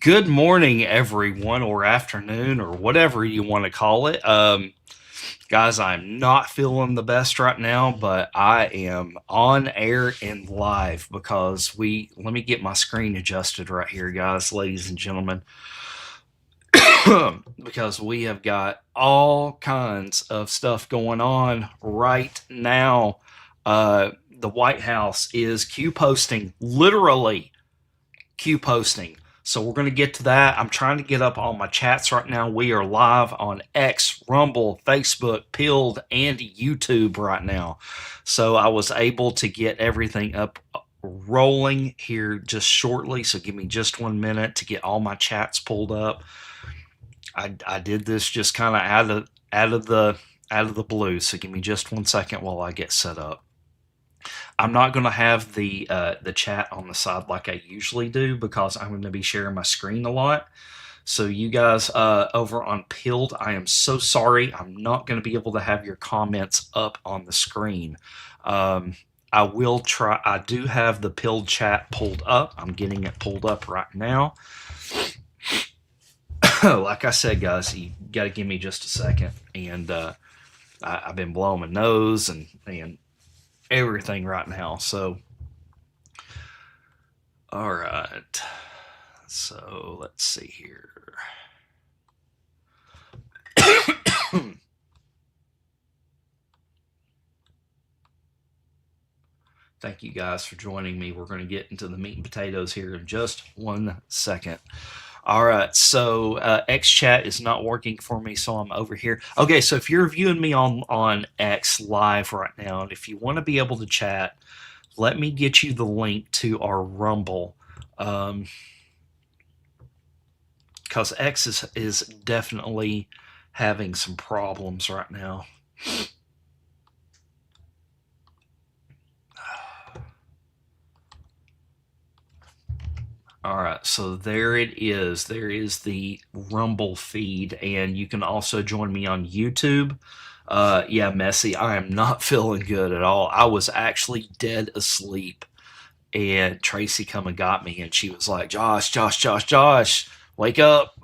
Good morning, everyone, or afternoon, or whatever you want to call it. Guys, I'm not feeling the best right now, but I am on air and live because let me get my screen adjusted right here, guys, ladies and gentlemen, because we have got all kinds of stuff going on right now. The White House is Q posting, literally Q posting. So we're going to get to that. I'm trying to get up all my chats right now. We are live on X, Rumble, Facebook, Pilled, and YouTube right now. So I was able to get everything up rolling here just shortly. So give me just 1 minute to get all my chats pulled up. I did this just kind of out of the blue. So give me just 1 second while I get set up. I'm not going to have the chat on the side like I usually do because I'm going to be sharing my screen a lot. So you guys over on Pilled, I am so sorry. I'm not going to be able to have your comments up on the screen. I will try. I do have the Pilled chat pulled up. I'm getting it pulled up right now. Like I said, guys, you got to give me just a second. And I've been blowing my nose and everything right now. So, all right. So let's see here. Thank you guys for joining me. We're going to get into the meat and potatoes here in just 1 second. All right, so XChat is not working for me, so I'm over here. Okay, so if you're viewing me on X live right now, and if you want to be able to chat, let me get you the link to our Rumble, because X is definitely having some problems right now. All right, so there it is. There is the Rumble feed, and you can also join me on YouTube. Yeah, Messy, I am not feeling good at all. I was actually dead asleep, and Tracy come and got me, and she was like, Josh, wake up.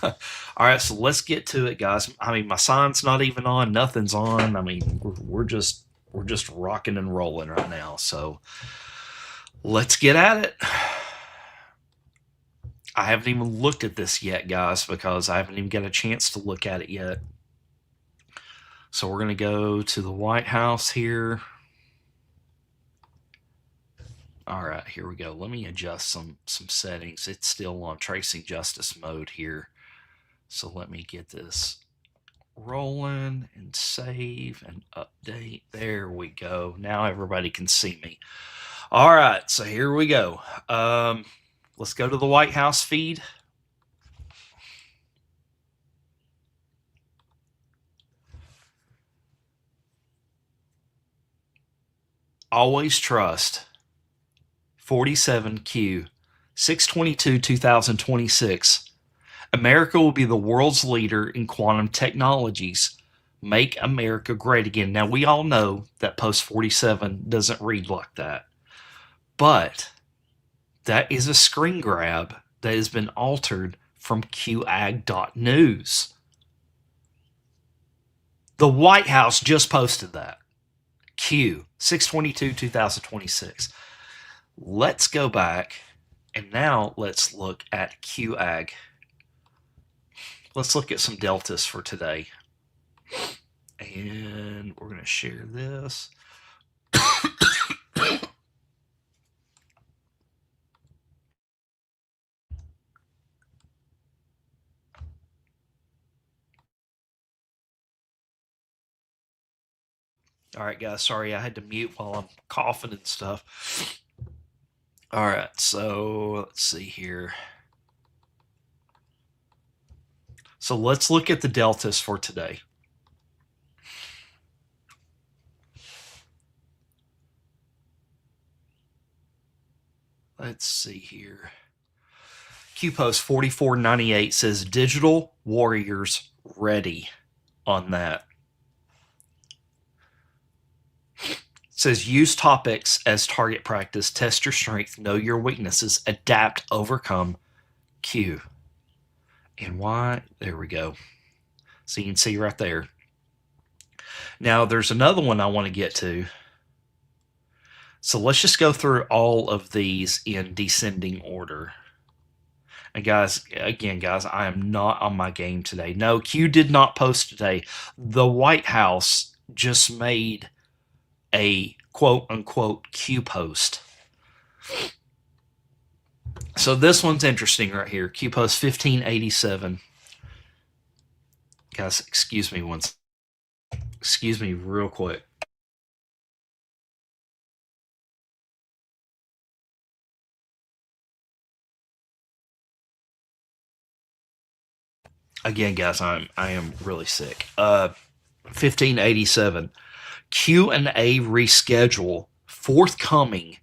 All right, so let's get to it, guys. I mean, my sign's not even on, nothing's on. I mean, we're just rocking and rolling right now. So let's get at it. I haven't even looked at this yet, guys, because I haven't even got a chance to look at it yet. So we're going to go to the White House here. All right, here we go. Let me adjust some settings. It's still on tracing justice mode here. So let me get this rolling and save and update. There we go. Now everybody can see me. All right, so here we go. Let's go to the White House feed. Always trust 47Q 6/22/2026. America will be the world's leader in quantum technologies. Make America great again. Now, we all know that post 47 doesn't read like that, but that is a screen grab that has been altered from QAG.news. The White House just posted that. Q 6/22/2026. Let's go back and now let's look at QAG. Let's look at some deltas for today. And we're going to share this. All right, guys, sorry I had to mute while I'm coughing and stuff. All right, so let's see here. So let's look at the deltas for today. Let's see here. QPost 4498 says Digital Warriors ready on that. It says use topics as target practice, test your strength, know your weaknesses, adapt, overcome. Q. And why? There we go. So you can see right there. Now, there's another one I want to get to. So let's just go through all of these in descending order. And guys, again, guys, I am not on my game today. No, Q did not post today. The White House just made a quote unquote Q post. So this one's interesting right here. Q post 1587. Guys, excuse me once. Excuse me real quick. Again, guys, I am really sick. 1587. Q&A reschedule forthcoming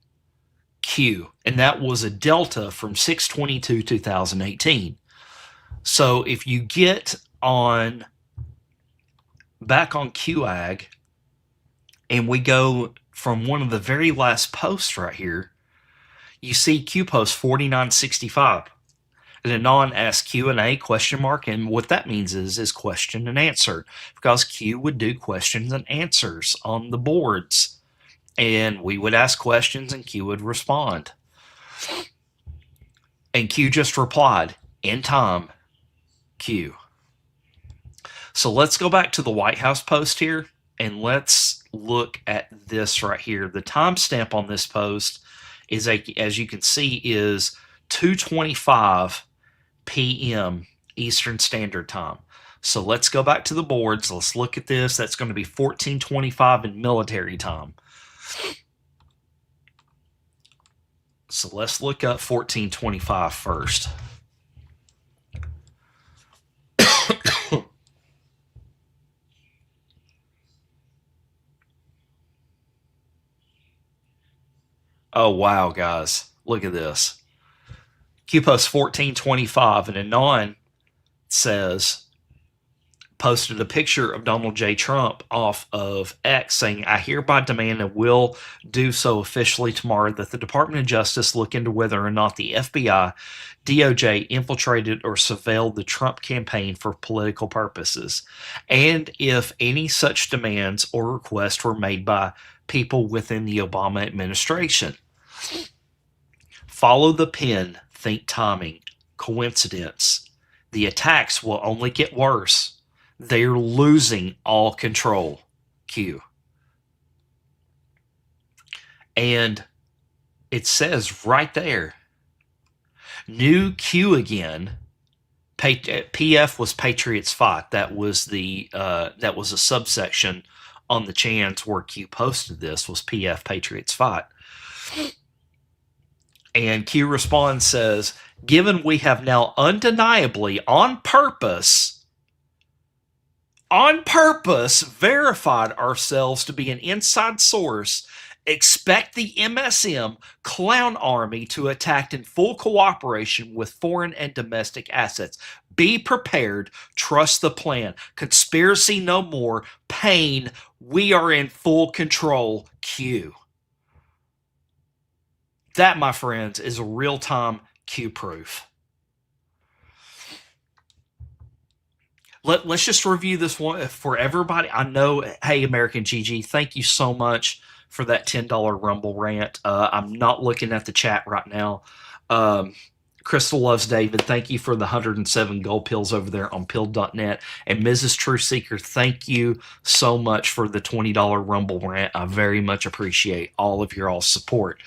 Q, and that was a delta from 6/22/2018. So if you get on back on QAG and we go from one of the very last posts right here, you see Q post 4965. And Anon asks Q&A question mark, and what that means is question and answer, because Q would do questions and answers on the boards, and we would ask questions and Q would respond. And Q just replied, in time, Q. So let's go back to the White House post here, and let's look at this right here. The timestamp on this post is, as you can see, is 2:25 p.m. Eastern Standard Time. So let's go back to the boards. Let's look at this. That's going to be 14:25 in military time. So let's look up 14:25 first. Oh, wow, guys. Look at this. Q post 14:25, and Anon says, posted a picture of Donald J. Trump off of X saying, I hereby demand and will do so officially tomorrow that the Department of Justice look into whether or not the FBI, DOJ infiltrated or surveilled the Trump campaign for political purposes, and if any such demands or requests were made by people within the Obama administration. Follow the pin, think timing, coincidence. The attacks will only get worse. They're losing all control. Q. And it says right there, new Q again. PF was Patriots Fight. That was a subsection on the chance where Q posted this was PF Patriots Fight. And Q responds, says, given we have now undeniably on purpose verified ourselves to be an inside source, expect the MSM clown army to attack in full cooperation with foreign and domestic assets. Be prepared. Trust the plan. Conspiracy no more. Pain. We are in full control. Q. That, my friends, is a real-time Q proof. Let's just review this one for everybody. I know, hey, American GG, thank you so much for that $10 Rumble rant. I'm not looking at the chat right now. Crystal Loves David, thank you for the 107 gold pills over there on pilled.net. And Mrs. True Seeker, thank you so much for the $20 Rumble rant. I very much appreciate all of your all support.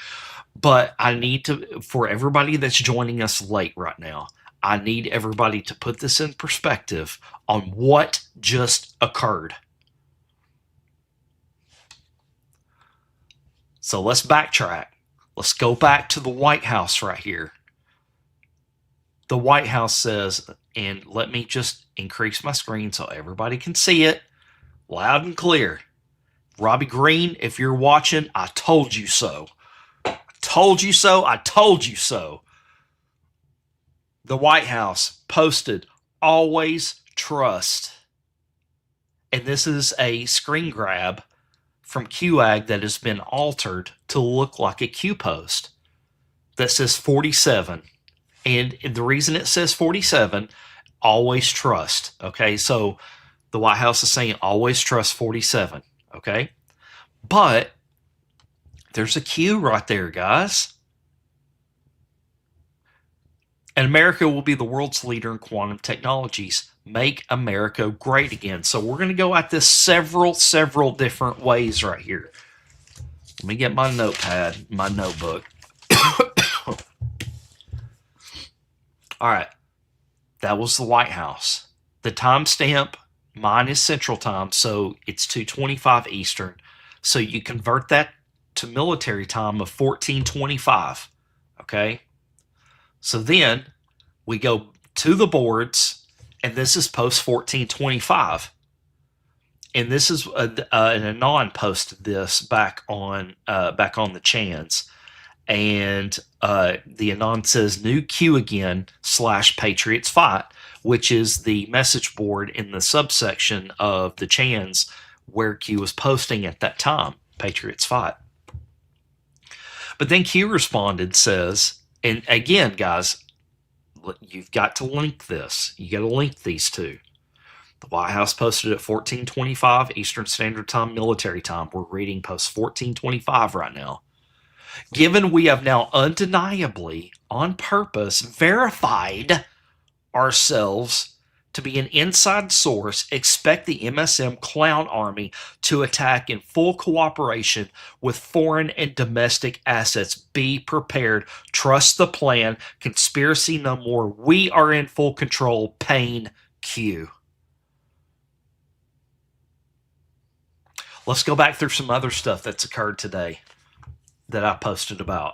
But I need to, for everybody that's joining us late right now, I need everybody to put this in perspective on what just occurred. So let's backtrack. Let's go back to the White House right here. The White House says, and let me just increase my screen so everybody can see it loud and clear. Robbie Green, if you're watching, I told you so. Told you so. I told you so. The White House posted, always trust. And this is a screen grab from QAG that has been altered to look like a Q post that says 47. And the reason it says 47, always trust. Okay, so the White House is saying always trust 47. Okay, but there's a Q right there, guys. And America will be the world's leader in quantum technologies. Make America great again. So we're going to go at this several different ways right here. Let me get my notepad, my notebook. All right. That was the White House. The timestamp, mine is Central Time, so it's 2:25 Eastern. So you convert that to military time of 14:25. Okay? So then we go to the boards, and this is post 1425. And this is an Anon posted this back on the Chans, and the Anon says new Q again / Patriots fight, which is the message board in the subsection of the Chans where Q was posting at that time. Patriots fight. But then Q responded, says, and again, guys, you've got to link this. You got to link these two. The White House posted at 14:25 Eastern Standard Time, military time. We're reading post 14:25 right now. Given we have now undeniably, on purpose, verified ourselves to be an inside source, expect the MSM clown army to attack in full cooperation with foreign and domestic assets. Be prepared. Trust the plan. Conspiracy no more. We are in full control. Pain Q. Let's go back through some other stuff that's occurred today that I posted about.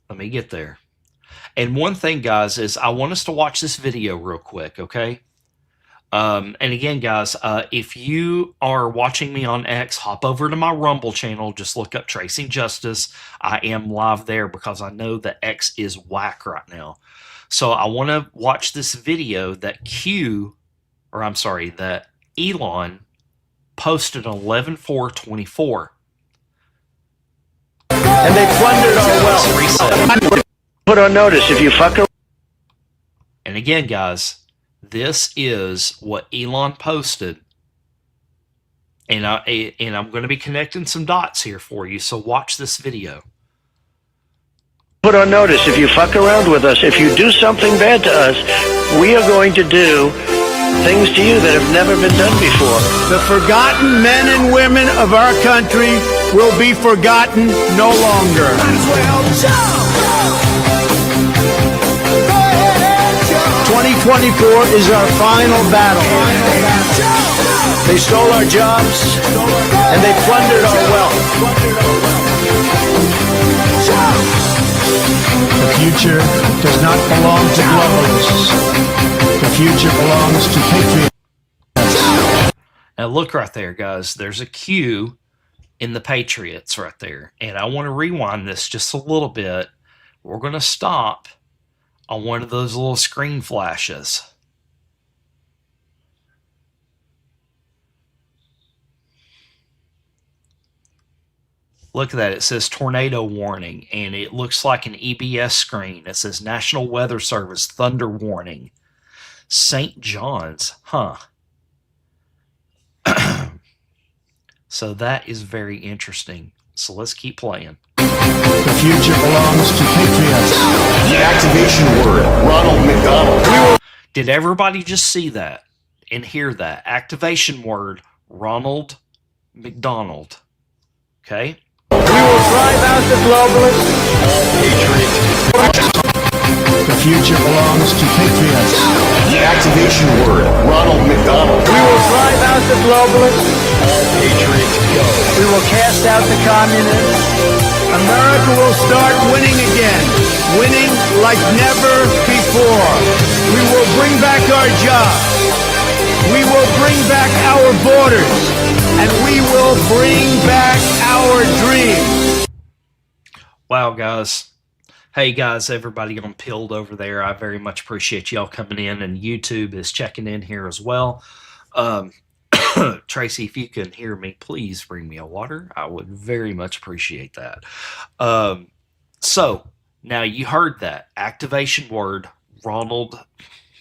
Let me get there. And one thing, guys, is I want us to watch this video real quick, okay? And again, guys, if you are watching me on X, hop over to my Rumble channel. Just look up Tracing Justice. I am live there because I know that X is whack right now. So I want to watch this video that that Elon posted on 11/4/24. And they plundered our wealth. Put on notice if you fuck around. And again, guys, this is what Elon posted. And I'm going to be connecting some dots here for you, so watch this video. Put on notice if you fuck around with us, if you do something bad to us, we are going to do things to you that have never been done before. The forgotten men and women of our country will be forgotten no longer. 2024 is our final battle. They stole our jobs and they plundered our wealth. The future does not belong to globalists. The future belongs to patriots. Now look right there, guys. There's a Q in the Patriots right there. And I want to rewind this just a little bit. We're going to stop on one of those little screen flashes. Look at that. It says tornado warning, and it looks like an EBS screen. It says National Weather Service thunder warning. St. John's, huh? So that is very interesting. So let's keep playing. The future belongs to patriots. The activation word, Ronald McDonald. Did everybody just see that and hear that? Activation word, Ronald McDonald. Okay? We will drive out the globalists. The future belongs to patriots. The activation word, Ronald McDonald. We will drive out the globalists. We will cast out the communists. America will start winning again. Winning like never before. We will bring back our jobs. We will bring back our borders. And we will bring back our dreams. Wow, guys. Hey, guys, everybody on Pilled over there. I very much appreciate y'all coming in, and YouTube is checking in here as well. Tracy, if you can hear me, please bring me a water. I would very much appreciate that. So now you heard that activation word, Ronald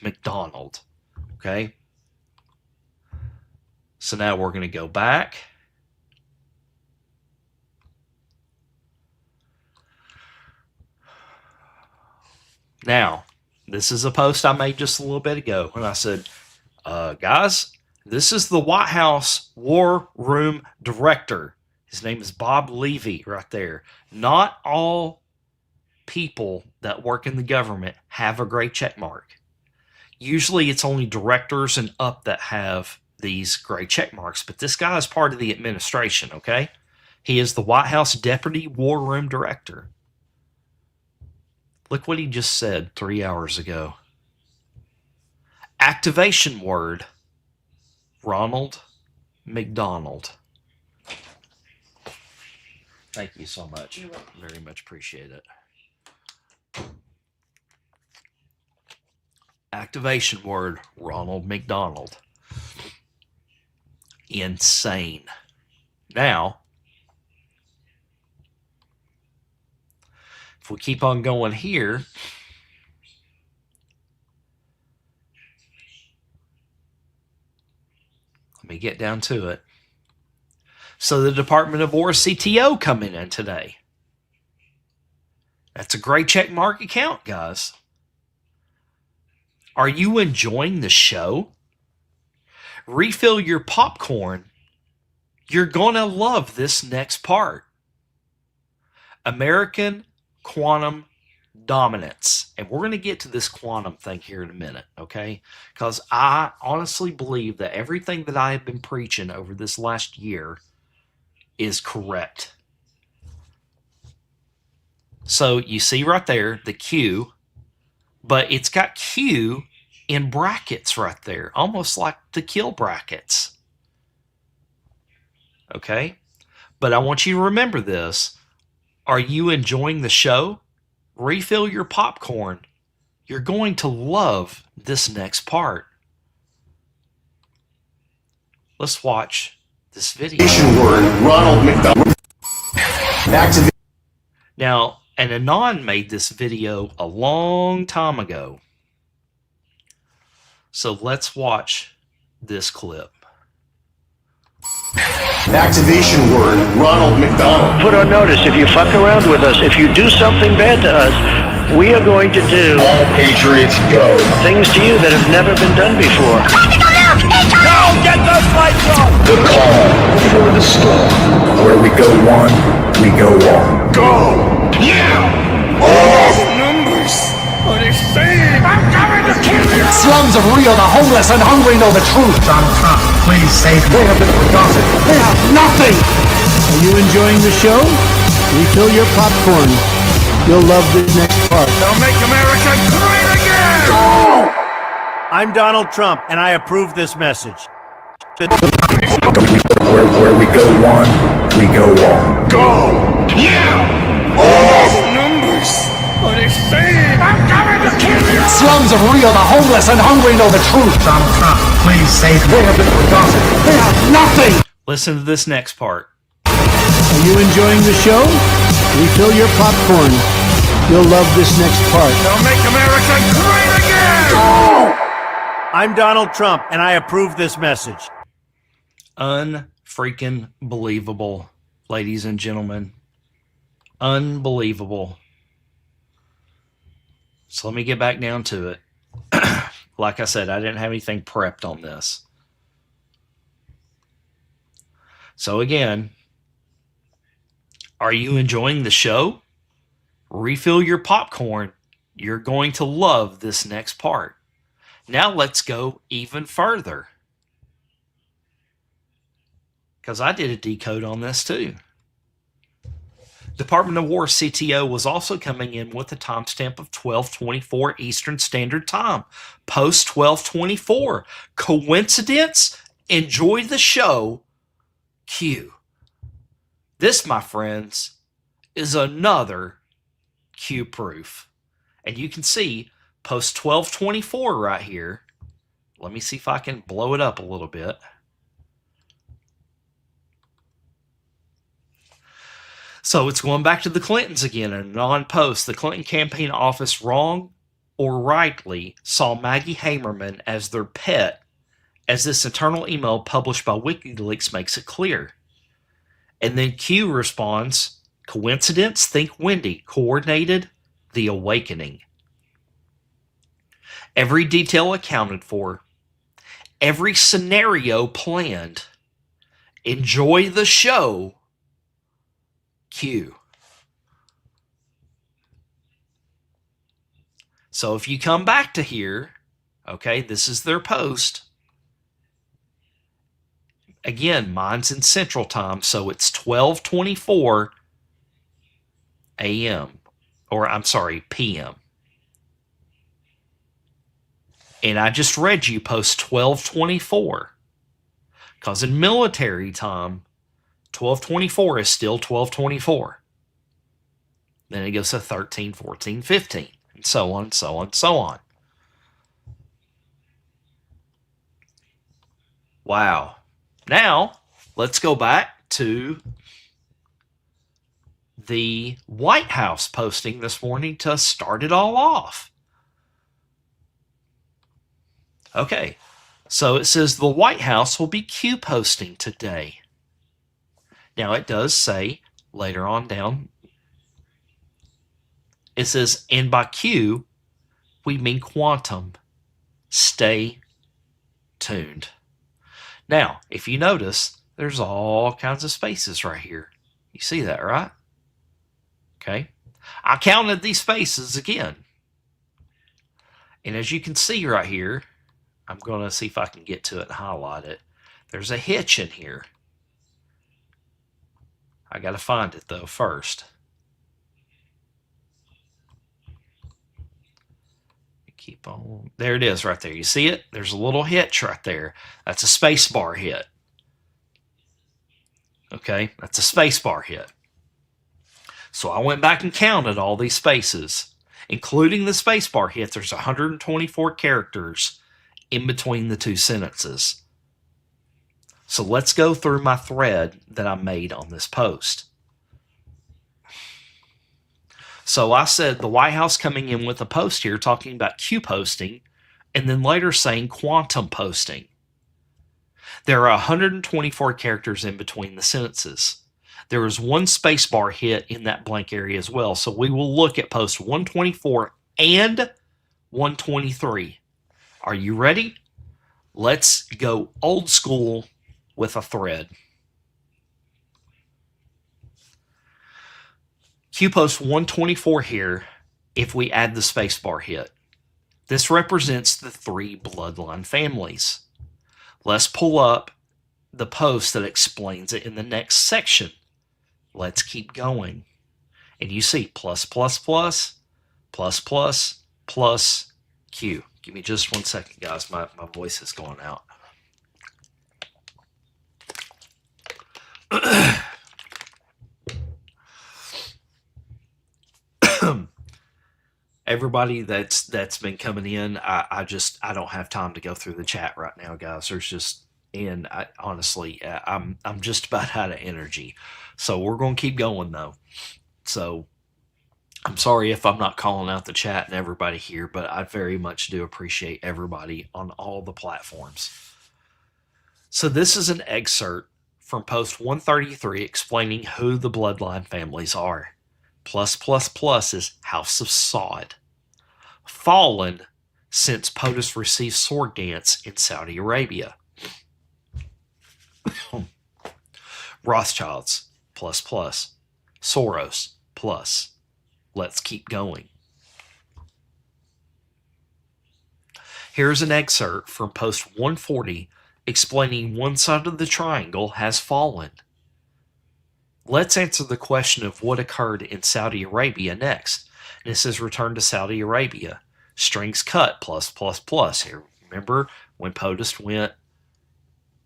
McDonald. Okay. So now we're going to go back. Now, this is a post I made just a little bit ago when I said, guys, this is the White House War Room Director. His name is Bob Levy right there. Not all people that work in the government have a gray check mark. Usually it's only directors and up that have these gray check marks, but this guy is part of the administration, okay? He is the White House Deputy War Room Director. Look what he just said 3 hours ago. Activation word, Ronald McDonald. Thank you so much. Very much appreciate it. Activation word, Ronald McDonald. Insane. Now, if we keep on going here, let me get down to it. So the Department of War CTO coming in today. That's a gray check mark account, guys. Are you enjoying the show? Refill your popcorn. You're going to love this next part. American quantum dominance. And we're going to get to this quantum thing here in a minute, okay? Because I honestly believe that everything that I have been preaching over this last year is correct. So you see right there the Q, but it's got Q in brackets right there, almost like the kill brackets. Okay? But I want you to remember this. Are you enjoying the show? Refill your popcorn. You're going to love this next part. Let's watch this video. Word, Ronald McDonald. Now, and Anon made this video a long time ago. So let's watch this clip. Activation word, Ronald McDonald. Put on notice, if you fuck around with us, if you do something bad to us, we are going to do All Patriots go. things to you that have never been done before. Now get those lights on! The calm before the storm. Where we go one, we go on. Go! Yeah! All numbers are the same. I'm coming to kill you! Slums of Rio, the homeless and hungry know the truth. Donald Trump, please save me. They have been forgotten. They have nothing. Are you enjoying the show? Refill your popcorn. You'll love the next part. They'll make America great again! Go! I'm Donald Trump, and I approve this message. Where we go one, we go on. Go! Yeah! All numbers are the same. I'm coming to kill you! Slums of Rio, the homeless and hungry know the truth. Donald Trump, please save me. They have been forgotten. They have nothing. Listen to this next part. Are you enjoying the show? Refill your popcorn. You'll love this next part. They'll make America great again! Go! I'm Donald Trump, and I approve this message. Unfreaking believable, ladies and gentlemen. Unbelievable. So let me get back down to it. Like I said, I didn't have anything prepped on this. So again, are you enjoying the show? Refill your popcorn. You're going to love this next part. Now let's go even further. Because I did a decode on this too. Department of War CTO was also coming in with a timestamp of 12:24 Eastern Standard Time. Post 12:24. Coincidence? Enjoy the show. Q. This, my friends, is another Q proof. And you can see post 12:24 right here. Let me see if I can blow it up a little bit. So it's going back to the Clintons again in a non-post. The Clinton campaign office, wrong or rightly, saw Maggie Hamerman as their pet, as this internal email published by WikiLeaks makes it clear. And then Q responds, coincidence? Think Wendy. Coordinated? The awakening. Every detail accounted for. Every scenario planned. Enjoy the show. Q. So if you come back to here, okay, this is their post. Again, mine's in Central Time, so it's 12:24 a.m. Or I'm sorry, p.m. And I just read you post 12:24. Because in military time, 12:24 is still 12:24. Then it goes to 13, 14, 15, and so on, so on, so on. Wow. Now, let's go back to the White House posting this morning to start it all off. Okay, so it says the White House will be Q posting today. Now, it does say later on down, it says, and by Q, we mean quantum. Stay tuned. Now, if you notice, there's all kinds of spaces right here. You see that, right? Okay. I counted these spaces again. And as you can see right here, I'm going to see if I can get to it and highlight it. There's a hitch in here. I got to find it, though, first. Keep on. There it is right there. You see it? There's a little hitch right there. That's a space bar hit. Okay, that's a space bar hit. So I went back and counted all these spaces, including the space bar hit. There's 124 characters in between the two sentences. So let's go through my thread that I made on this post. So I said the White House coming in with a post here talking about Q posting and then later saying quantum posting. There are 124 characters in between the sentences. There is one space bar hit in that blank area as well. So we will look at post 124 and 123. Are you ready? Let's go old school with a thread. Q post 124 here if we add the spacebar hit. This represents the three bloodline families. Let's pull up the post that explains it in the next section. Let's keep going. And you see plus, plus, plus, plus, plus, plus, Q. Give me just 1 second, guys. My voice is going out. Everybody that's been coming in, I don't have time to go through the chat right now, guys. There's just, and honestly, I'm just about out of energy. So we're going to keep going though. So I'm sorry if I'm not calling out the chat and everybody here, but I very much do appreciate everybody on all the platforms. So this is an excerpt from post 133 explaining who the bloodline families are. Plus, plus, plus is House of Saud. Fallen since POTUS received sword dance in Saudi Arabia. Rothschilds, plus, plus. Soros, plus. Let's keep going. Here's an excerpt from post 140 explaining one side of the triangle has fallen. Let's answer the question of what occurred in Saudi Arabia next. This is return to Saudi Arabia. Strings cut, plus, plus, plus. Here, remember when POTUS went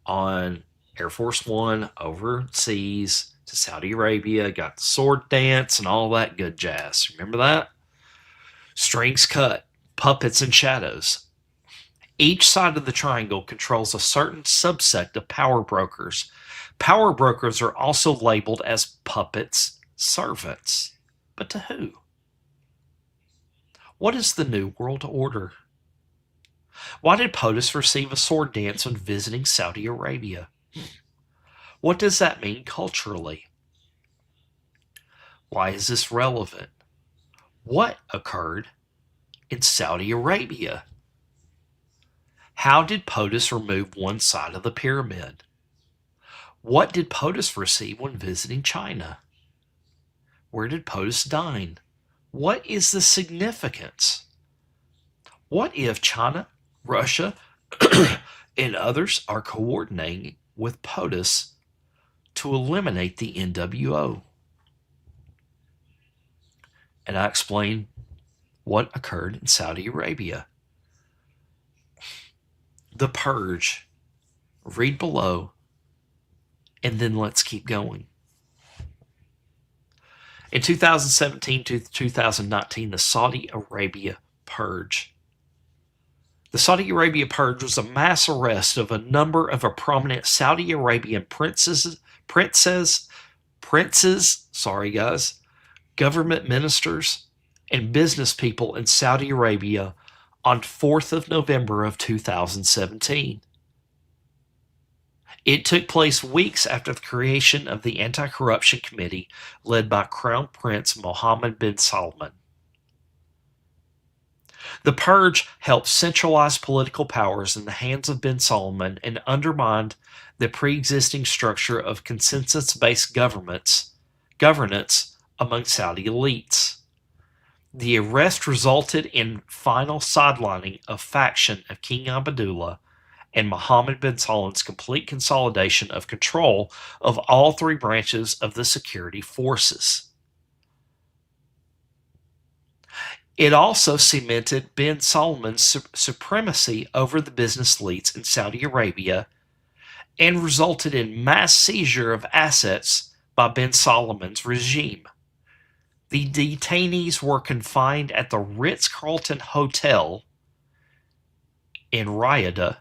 on Air Force One overseas to Saudi Arabia, got the sword dance and all that good jazz. Remember that? Strings cut, puppets and shadows. Each side of the triangle controls a certain subsect of power brokers. Power brokers are also labeled as puppets servants. But to who? What is the New World Order? Why did POTUS receive a sword dance when visiting Saudi Arabia? What does that mean culturally? Why is this relevant? What occurred in Saudi Arabia? How did POTUS remove one side of the pyramid? What did POTUS receive when visiting China? Where did POTUS dine? What is the significance? What if China, Russia, and others are coordinating with POTUS to eliminate the NWO? And I explain what occurred in Saudi Arabia. The Purge. Read below, and then let's keep going. In 2017 to 2019, the Saudi Arabia Purge. The Saudi Arabia Purge was a mass arrest of a number of prominent Saudi Arabian princes, government ministers, and business people in Saudi Arabia on 4th of November of 2017. It took place weeks after the creation of the Anti-Corruption Committee led by Crown Prince Mohammed bin Salman. The purge helped centralize political powers in the hands of bin Salman and undermined the pre-existing structure of consensus-based governance among Saudi elites. The arrest resulted in final sidelining of faction of King Abdullah and Mohammed bin Salman's complete consolidation of control of all three branches of the security forces. It also cemented bin Salman's supremacy over the business elites in Saudi Arabia and resulted in mass seizure of assets by bin Salman's regime. The detainees were confined at the Ritz-Carlton Hotel in Riyadh,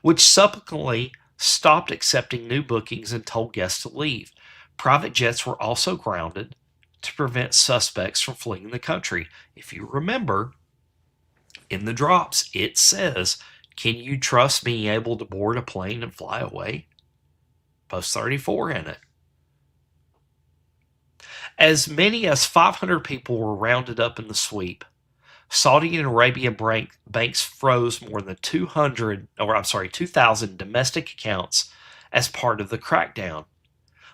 which subsequently stopped accepting new bookings and told guests to leave. Private jets were also grounded to prevent suspects from fleeing the country. If you remember, in the drops, it says, "Can you trust being able to board a plane and fly away?" Post 34 in it. As many as 500 people were rounded up in the sweep. Saudi and Arabian banks froze more than 2,000 domestic accounts as part of the crackdown.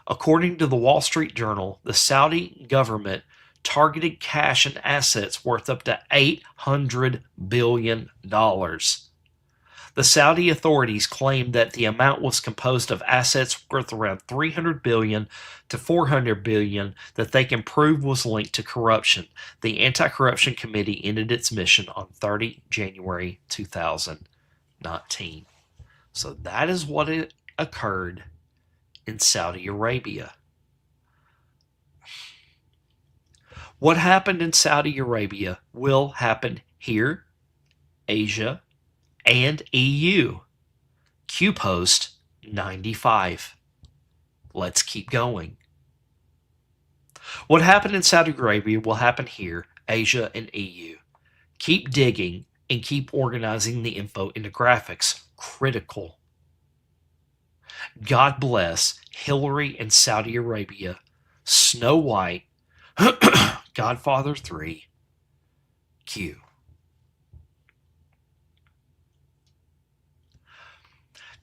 According to the Wall Street Journal, the Saudi government targeted cash and assets worth up to $800 billion. The Saudi authorities claimed that the amount was composed of assets worth around $300 billion to $400 billion that they can prove was linked to corruption. The Anti-Corruption Committee ended its mission on 30 January 2019. So that is what occurred in Saudi Arabia. What happened in Saudi Arabia will happen here, Asia, and EU. QPost 95. Let's keep going. What happened in Saudi Arabia will happen here, Asia, and EU. Keep digging and keep organizing the info into graphics. Critical. God bless Hillary and Saudi Arabia, Snow White, Godfather 3, Q.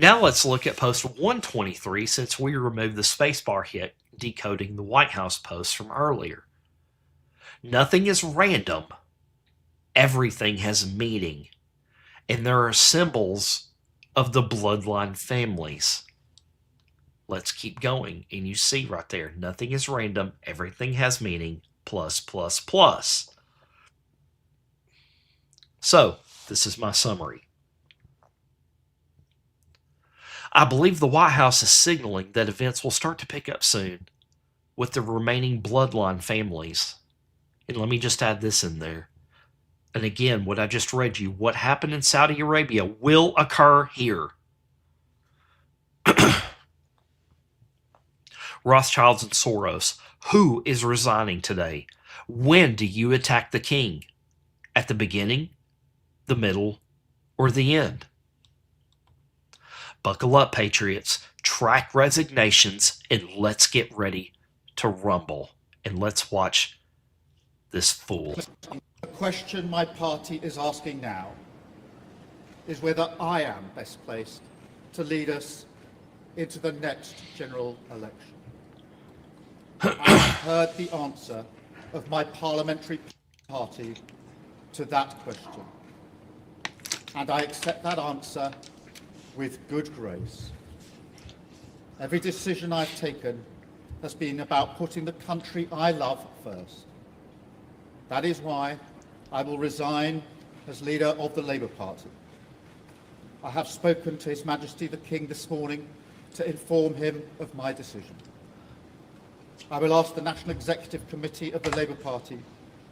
Now let's look at post 123 since we removed the spacebar hit decoding the White House post from earlier. Nothing is random. Everything has meaning. And there are symbols of the bloodline families. Let's keep going. And you see right there, nothing is random. Everything has meaning. Plus, plus, plus. So, this is my summary. I believe the White House is signaling that events will start to pick up soon with the remaining bloodline families. And let me just add this in there. And again, what I just read you, what happened in Saudi Arabia will occur here. Rothschilds and Soros. Who is resigning today? When do you attack the king? At the beginning, the middle, or the end? Buckle up, patriots. Track resignations and let's get ready to rumble. And let's watch this fool. The question my party is asking now is whether I am best placed to lead us into the next general election. I have heard the answer of my parliamentary party to that question, and I accept that answer with good grace. Every decision I've taken has been about putting the country I love first. That is why I will resign as leader of the Labour Party. I have spoken to His Majesty the King this morning to inform him of my decision. I will ask the National Executive Committee of the Labour Party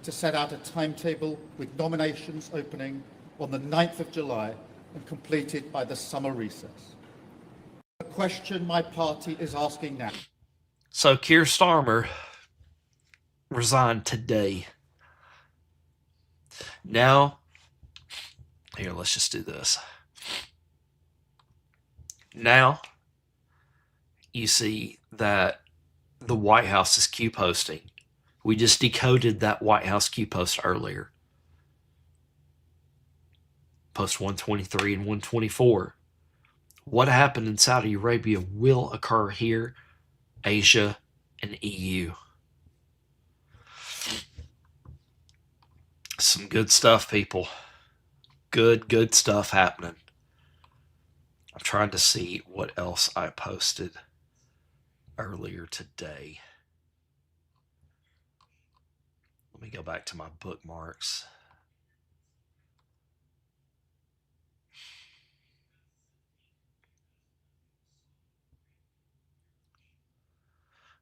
to set out a timetable with nominations opening on the 9th of July and completed by the summer recess. The question my party is asking now. So Keir Starmer resigned today. Now, here, let's just do this. Now, you see that the White House is Q posting. We just decoded that White House Q post earlier. Post 123 and 124. What happened in Saudi Arabia will occur here, Asia, and EU. Some good stuff, people. Good stuff happening. I'm trying to see what else I posted earlier today. Let me go back to my bookmarks.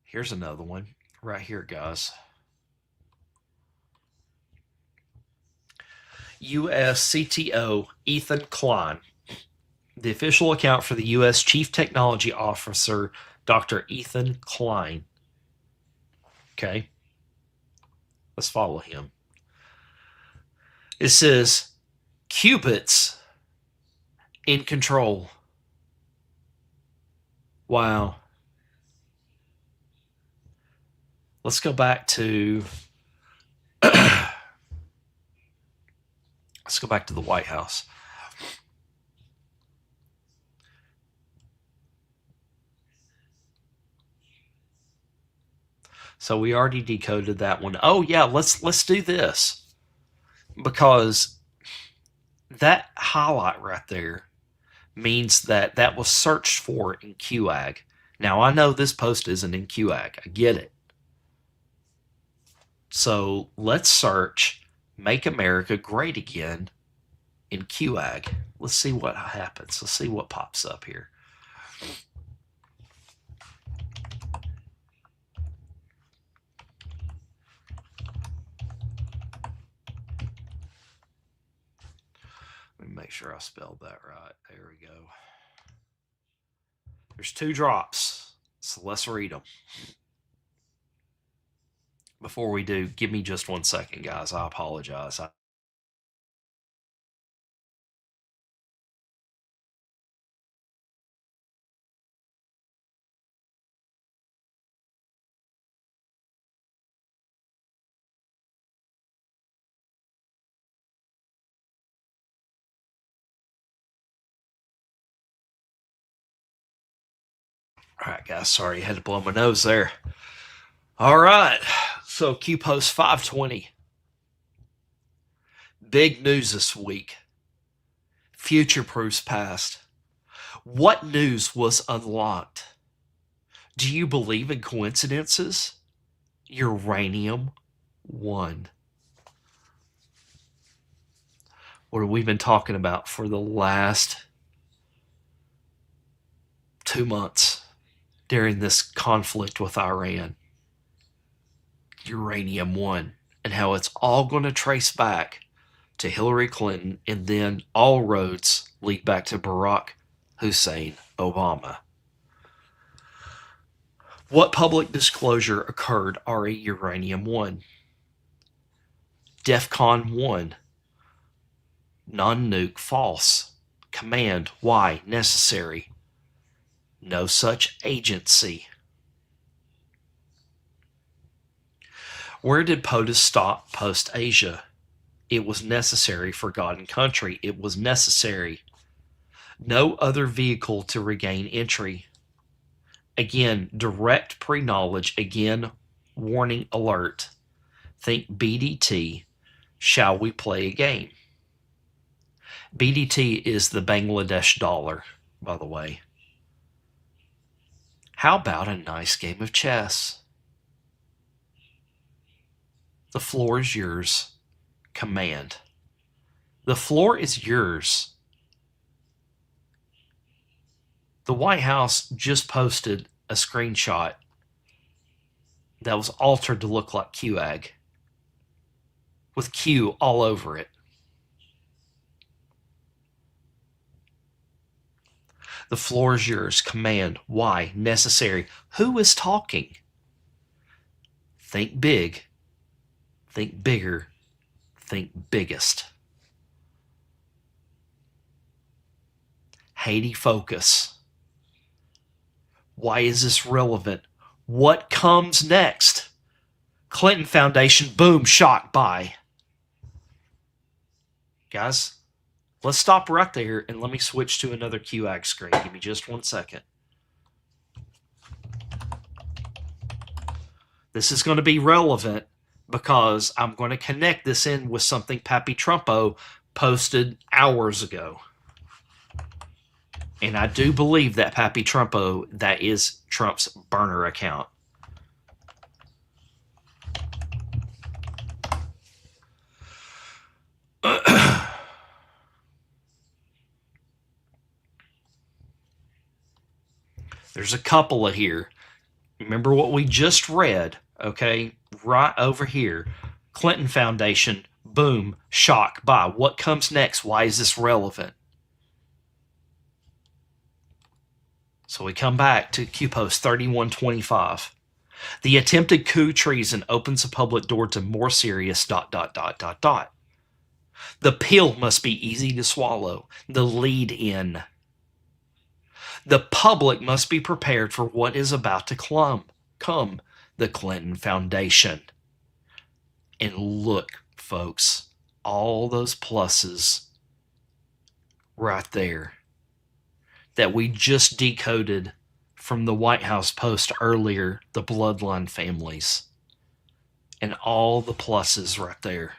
Here's another one right here, guys. U.S. CTO Ethan Klein. The official account for the U.S. Chief Technology Officer, Dr. Ethan Klein. Okay. Let's follow him. It says, qubits in control. Wow. Let's go back to let's go back to the White House. So we already decoded that one. Oh yeah, let's do this. Because that highlight right there means that that was searched for in QAG. Now I know this post isn't in QAG. I get it. So let's search Make America Great Again in QAG. Let's see what happens. Let's see what pops up here. Let me make sure I spelled that right. There we go. There's 2 drops, so let's read them. Before we do, give me just 1 second, guys. I apologize. All right, guys. Sorry, I had to blow my nose there. All right. So Q Post 520. Big news this week. Future proofs past. What news was unlocked? Do you believe in coincidences? Uranium 1. What have we been talking about for the last 2 months during this conflict with Iran? Uranium 1, and how it's all going to trace back to Hillary Clinton, and then all roads lead back to Barack Hussein Obama. What public disclosure occurred re Uranium One? DEFCON 1. Non-nuke false. Command why necessary. No such agency. Where did POTUS stop post-Asia? It was necessary for God and country. It was necessary. No other vehicle to regain entry. Again, direct pre-knowledge. Again, warning alert. Think BDT. Shall we play a game? BDT is the Bangladesh dollar, by the way. How about a nice game of chess? The floor is yours. Command. The floor is yours. The White House just posted a screenshot that was altered to look like QAG, with Q all over it. The floor is yours. Command. Why? Necessary. Who is talking? Think big. Think bigger. Think biggest. Haiti focus. Why is this relevant? What comes next? Clinton Foundation, boom, shock, bye. Guys, let's stop right there and let me switch to another QAG screen. Give me just 1 second. This is going to be relevant because I'm going to connect this in with something Pappy Trumpo posted hours ago. And I do believe that Pappy Trumpo, that is Trump's burner account. There's a couple of here. Remember what we just read, okay? Right over here. Clinton Foundation, boom, shock, bye. What comes next? Why is this relevant? So we come back to QPost 3125. The attempted coup treason opens a public door to more serious ... The pill must be easy to swallow. The lead in. The public must be prepared for what is about to come. The Clinton Foundation. And look, folks, all those pluses right there that we just decoded from the White House post earlier, the bloodline families. And all the pluses right there.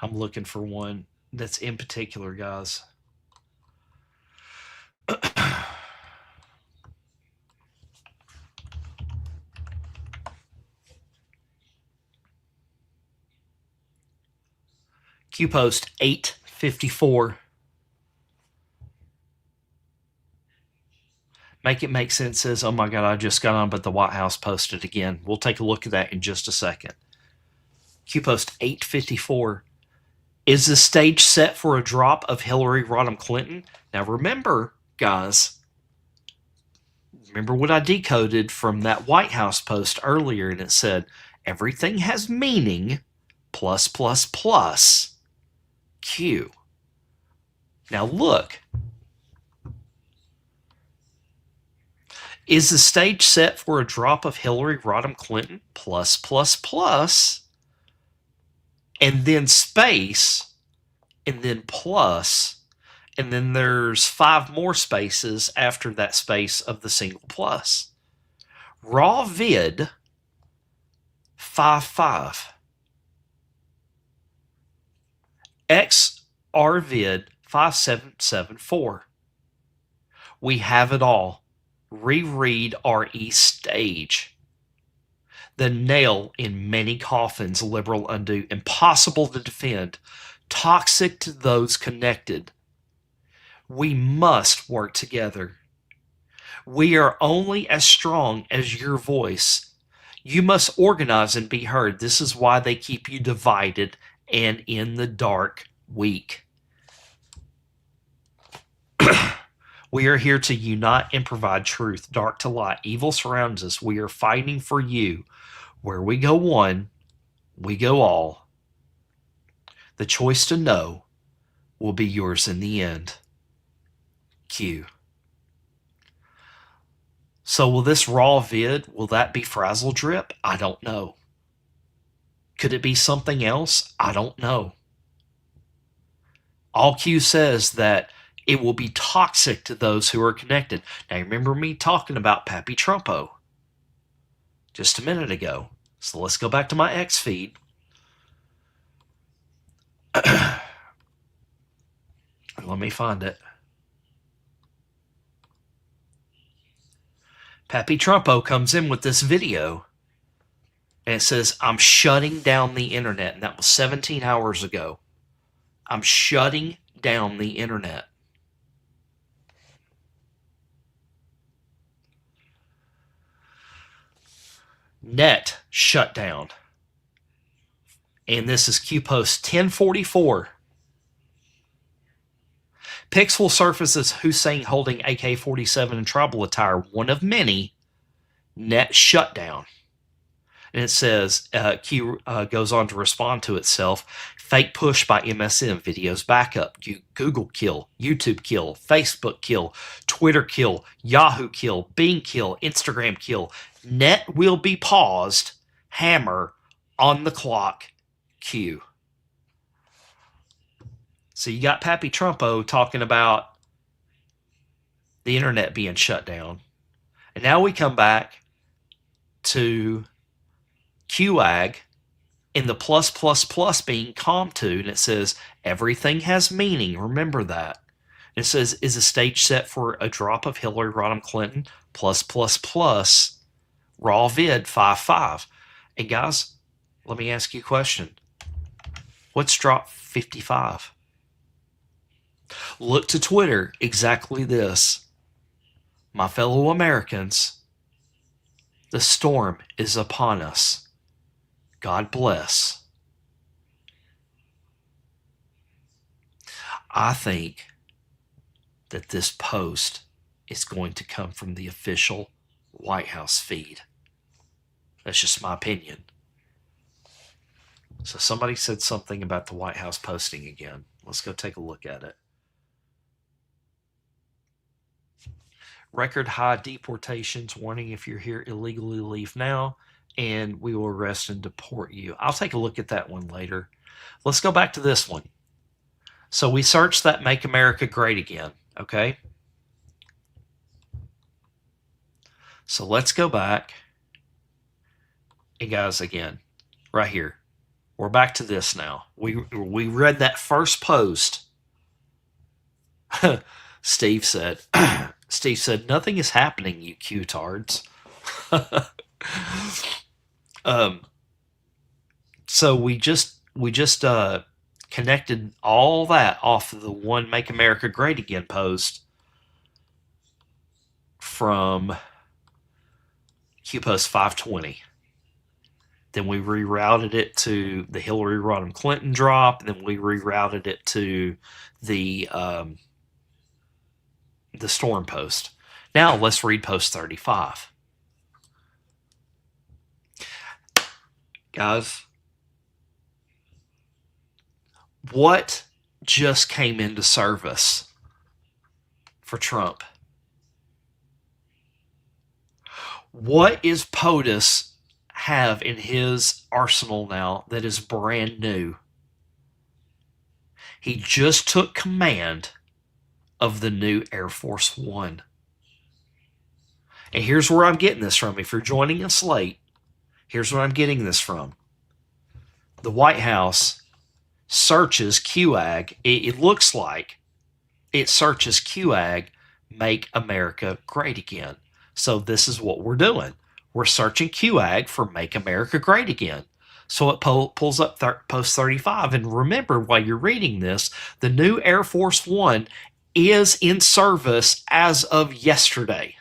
I'm looking for one that's in particular, guys. QPost 854. Make It Make Sense says, oh my God, I just got on, but the White House posted again. We'll take a look at that in just a second. QPost 854. Is the stage set for a drop of Hillary Rodham Clinton? Now remember, guys, remember what I decoded from that White House post earlier, and it said, everything has meaning, plus, plus, plus, Q. Now look. Is the stage set for a drop of Hillary Rodham Clinton, plus, plus, plus, and then space, and then plus, and then there's 5 more spaces after that space of the single plus. Raw vid 55. XRvid 5774. We have it all. Reread RE stage. The nail in many coffins, liberal undo, impossible to defend, toxic to those connected. We must work together. We are only as strong as your voice. You must organize and be heard. This is why they keep you divided and in the dark, weak. We are here to unite and provide truth, dark to light. Evil surrounds us. We are fighting for you. Where we go one, we go all. The choice to know will be yours in the end. Q. So will this raw vid, will that be Frazzle Drip? I don't know. Could it be something else? I don't know. All Q says that it will be toxic to those who are connected. Now, remember me talking about Pappy Trumpo just a minute ago. So let's go back to my X feed. Let me find it. Pappy Trumpo comes in with this video and it says, I'm shutting down the internet. And that was 17 hours ago. I'm shutting down the internet. Net shut down. And this is QPost 1044. Pics will surface as Hussein holding AK-47 in tribal attire, one of many. Net shutdown. And it says, Q goes on to respond to itself. Fake push by MSM, videos backup, Google kill, YouTube kill, Facebook kill, Twitter kill, Yahoo kill, Bing kill, Instagram kill. Net will be paused. Hammer on the clock. Q. So you got Pappy Trumpo talking about the internet being shut down. And now we come back to QAG in the plus being COM2, and it says everything has meaning. Remember that. And it says, is a stage set for a drop of Hillary Rodham Clinton plus raw vid 55. And guys, let me ask you a question. What's drop 55? Look to Twitter, exactly this. My fellow Americans, the storm is upon us. God bless. I think that this post is going to come from the official White House feed. That's just my opinion. So somebody said something about the White House posting again. Let's go take a look at it. Record high deportations. Warning, if you're here illegally, leave now, and we will arrest and deport you. I'll take a look at that one later. Let's go back to this one. So we searched that Make America Great Again, okay? So let's go back. And guys, again, right here. We're back to this now. We read that first post. Steve said, nothing is happening, you Q-tards. So we just connected all that off of the one Make America Great Again post from QPost 520. Then we rerouted it to the Hillary Rodham Clinton drop. Then we rerouted it to the storm post. Now let's read post 35. Guys, what just came into service for Trump? What is POTUS have in his arsenal now that is brand new? He just took command of the new Air Force One. And here's where I'm getting this from. If you're joining us late, here's where I'm getting this from. The White House searches QAG. It looks like it searches QAG, Make America Great Again. So this is what we're doing. We're searching QAG for Make America Great Again. So it pulls up post 35. And remember, while you're reading this, the new Air Force One is in service as of yesterday.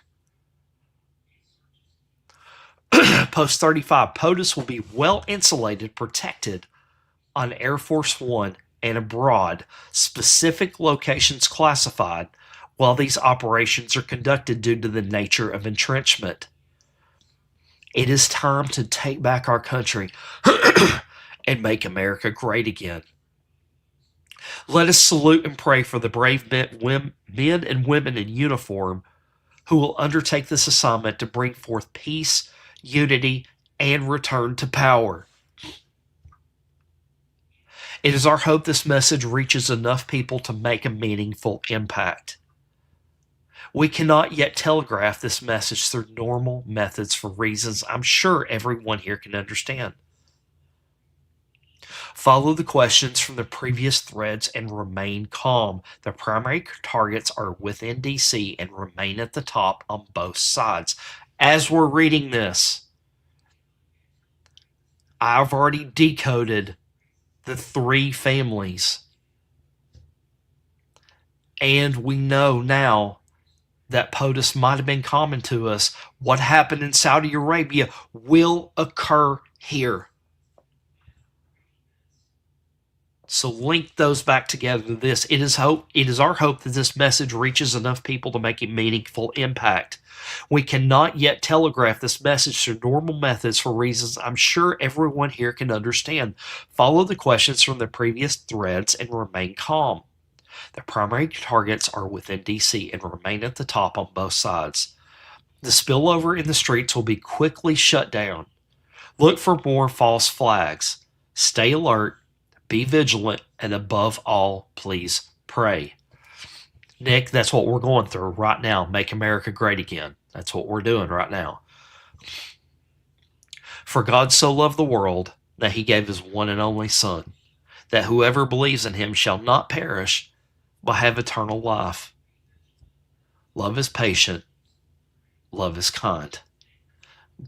Post 35, POTUS will be well insulated, protected on Air Force One and abroad, specific locations classified, while these operations are conducted due to the nature of entrenchment. It is time to take back our country and make America great again. Let us salute and pray for the brave men and women in uniform who will undertake this assignment to bring forth peace, unity, and return to power. It is our hope this message reaches enough people to make a meaningful impact. We cannot yet telegraph this message through normal methods for reasons I'm sure everyone here can understand. Follow the questions from the previous threads and remain calm. The primary targets are within DC and remain at the top on both sides. As we're reading this, I've already decoded the three families. And we know now that POTUS might have been common to us. What happened in Saudi Arabia will occur here. So link those back together to this. It is our hope that this message reaches enough people to make a meaningful impact. We cannot yet telegraph this message through normal methods for reasons I'm sure everyone here can understand. Follow the questions from the previous threads and remain calm. The primary targets are within DC and remain at the top on both sides. The spillover in the streets will be quickly shut down. Look for more false flags. Stay alert. Be vigilant, and above all, please pray. Nick, that's what we're going through right now. Make America great again. That's what we're doing right now. For God so loved the world that he gave his one and only Son, that whoever believes in him shall not perish, but have eternal life. Love is patient. Love is kind.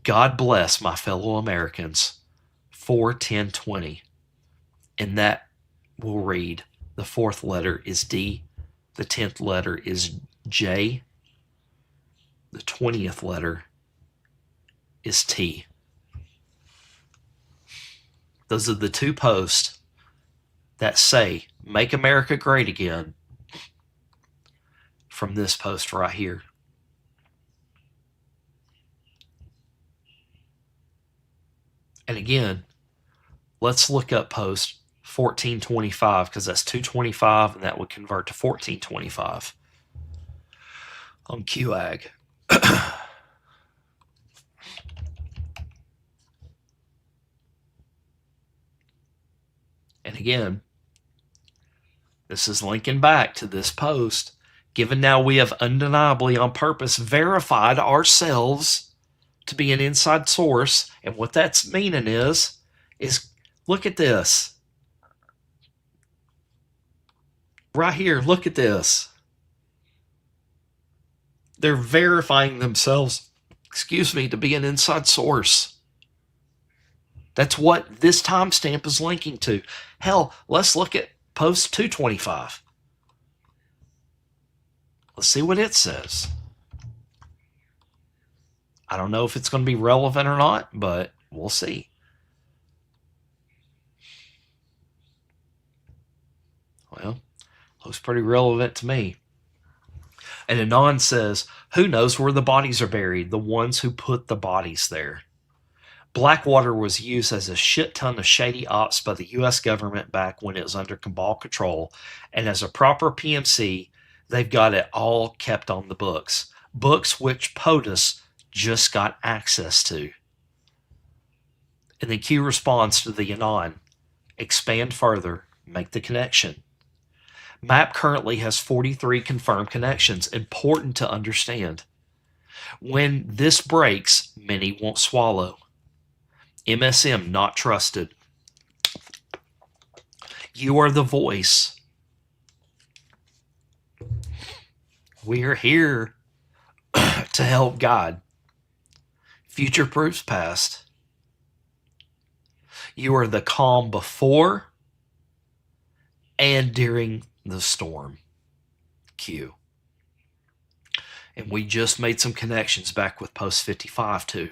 God bless my fellow Americans. 4-10-20. And that will read, the fourth letter is D, the 10th letter is J, the 20th letter is T. Those are the two posts that say, make America great again, from this post right here. And again, let's look up post 1425, because that's 225, and that would convert to 1425 on QAG. And again, this is linking back to this post. Given now we have undeniably on purpose verified ourselves to be an inside source, and what that's meaning is look at this. Right here, look at this. They're verifying themselves, to be an inside source. That's what this timestamp is linking to. Hell, let's look at post 225. Let's see what it says. I don't know if it's going to be relevant or not, but we'll see. Well, looks pretty relevant to me. And Anon says, who knows where the bodies are buried? The ones who put the bodies there. Blackwater was used as a shit ton of shady ops by the U.S. government back when it was under cabal control. And as a proper PMC, they've got it all kept on the books. Books which POTUS just got access to. And then Q responds to the Anon. Expand further. Make the connection. MAP currently has 43 confirmed connections. Important to understand. When this breaks, many won't swallow. MSM not trusted. You are the voice. We are here to help God. Future proofs past. You are the calm before and during the storm. Q. And we just made some connections back with post 55 too.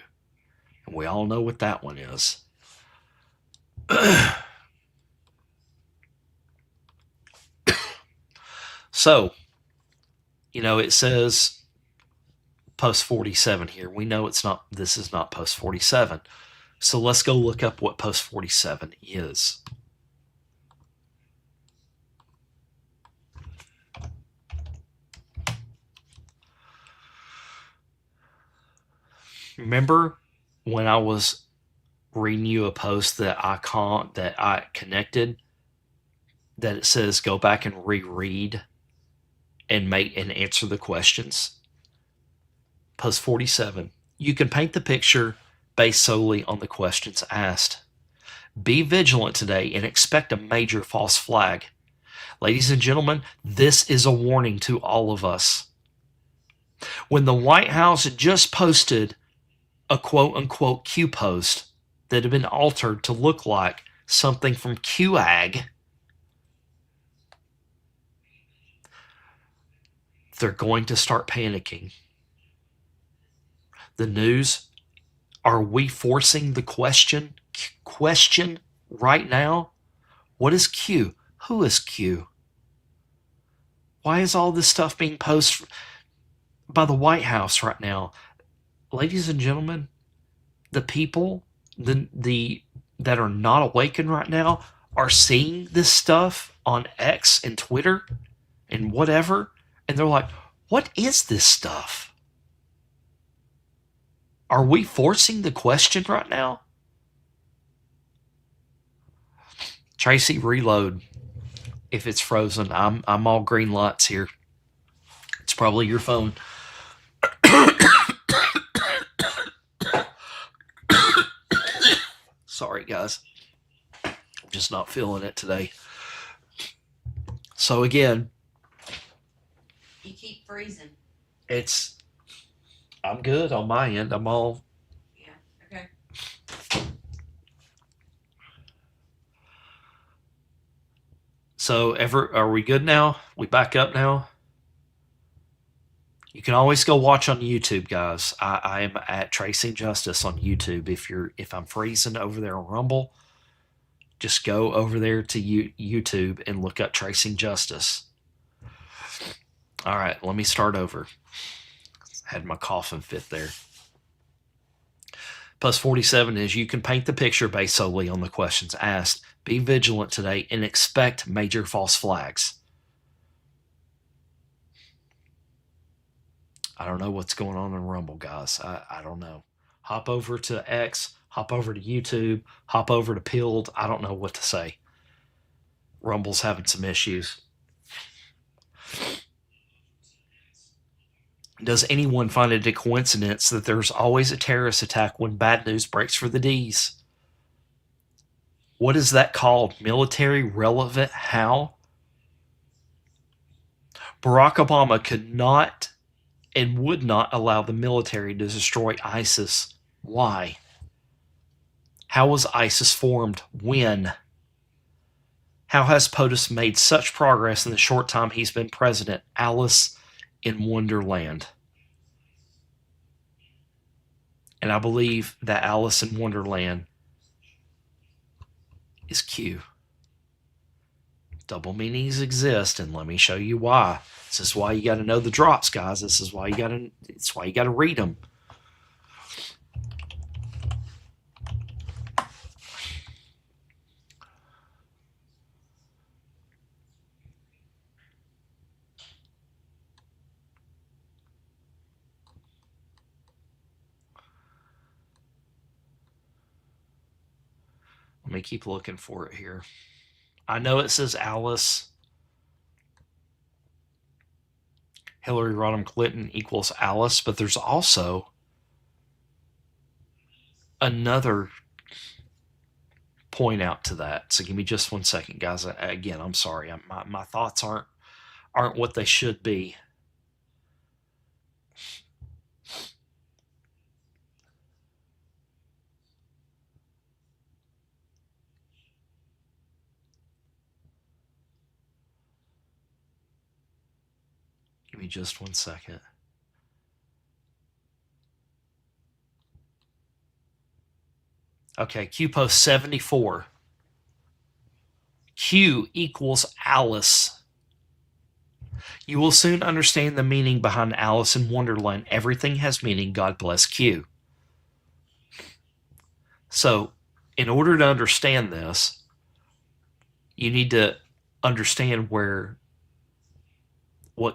We all know what that one is. So, it says post 47 here. We know this is not post 47. So let's go look up what post 47 is. Remember when I was reading you a post that I connected, that it says go back and reread and answer the questions? Post 47. You can paint the picture based solely on the questions asked. Be vigilant today and expect a major false flag. Ladies and gentlemen, this is a warning to all of us. When the White House just posted a quote-unquote Q post that had been altered to look like something from QAG, they're going to start panicking. The news, are we forcing the question right now? What is Q? Who is Q? Why is all this stuff being posted by the White House right now? Ladies and gentlemen, the people that are not awakened right now are seeing this stuff on X and Twitter and whatever, and they're like, what is this stuff? Are we forcing the question right now? Tracy, reload. If it's frozen, I'm all green lights here. It's probably your phone. Sorry, guys. I'm just not feeling it today. So again, you keep freezing. I'm good on my end. I'm all. Yeah. Okay. So are we good now? We back up now? You can always go watch on YouTube, guys. I am at Tracing Justice on YouTube. If I'm freezing over there on Rumble, just go over there to YouTube and look up Tracing Justice. All right, let me start over. Had my coughing fit there. Post 47 is you can paint the picture based solely on the questions asked. Be vigilant today and expect major false flags. I don't know what's going on in Rumble, guys. I don't know. Hop over to X, hop over to YouTube, hop over to Pilled. I don't know what to say. Rumble's having some issues. Does anyone find it a coincidence that there's always a terrorist attack when bad news breaks for the D's? What is that called? Military relevant how? Barack Obama could not and would not allow the military to destroy ISIS. Why? How was ISIS formed? When? How has POTUS made such progress in the short time he's been president? Alice in Wonderland. And I believe that Alice in Wonderland is Q. Double meanings exist, and let me show you why. This is why you got to know the drops, guys. It's why you got to read them. Let me keep looking for it here. I know it says Alice. Hillary Rodham Clinton equals Alice, but there's also another point out to that. So give me just 1 second, guys. Again, I'm sorry. My thoughts aren't what they should be. Give me just 1 second. Okay, Q post 74. Q equals Alice. You will soon understand the meaning behind Alice in Wonderland. Everything has meaning. God bless Q. So, in order to understand this, you need to understand what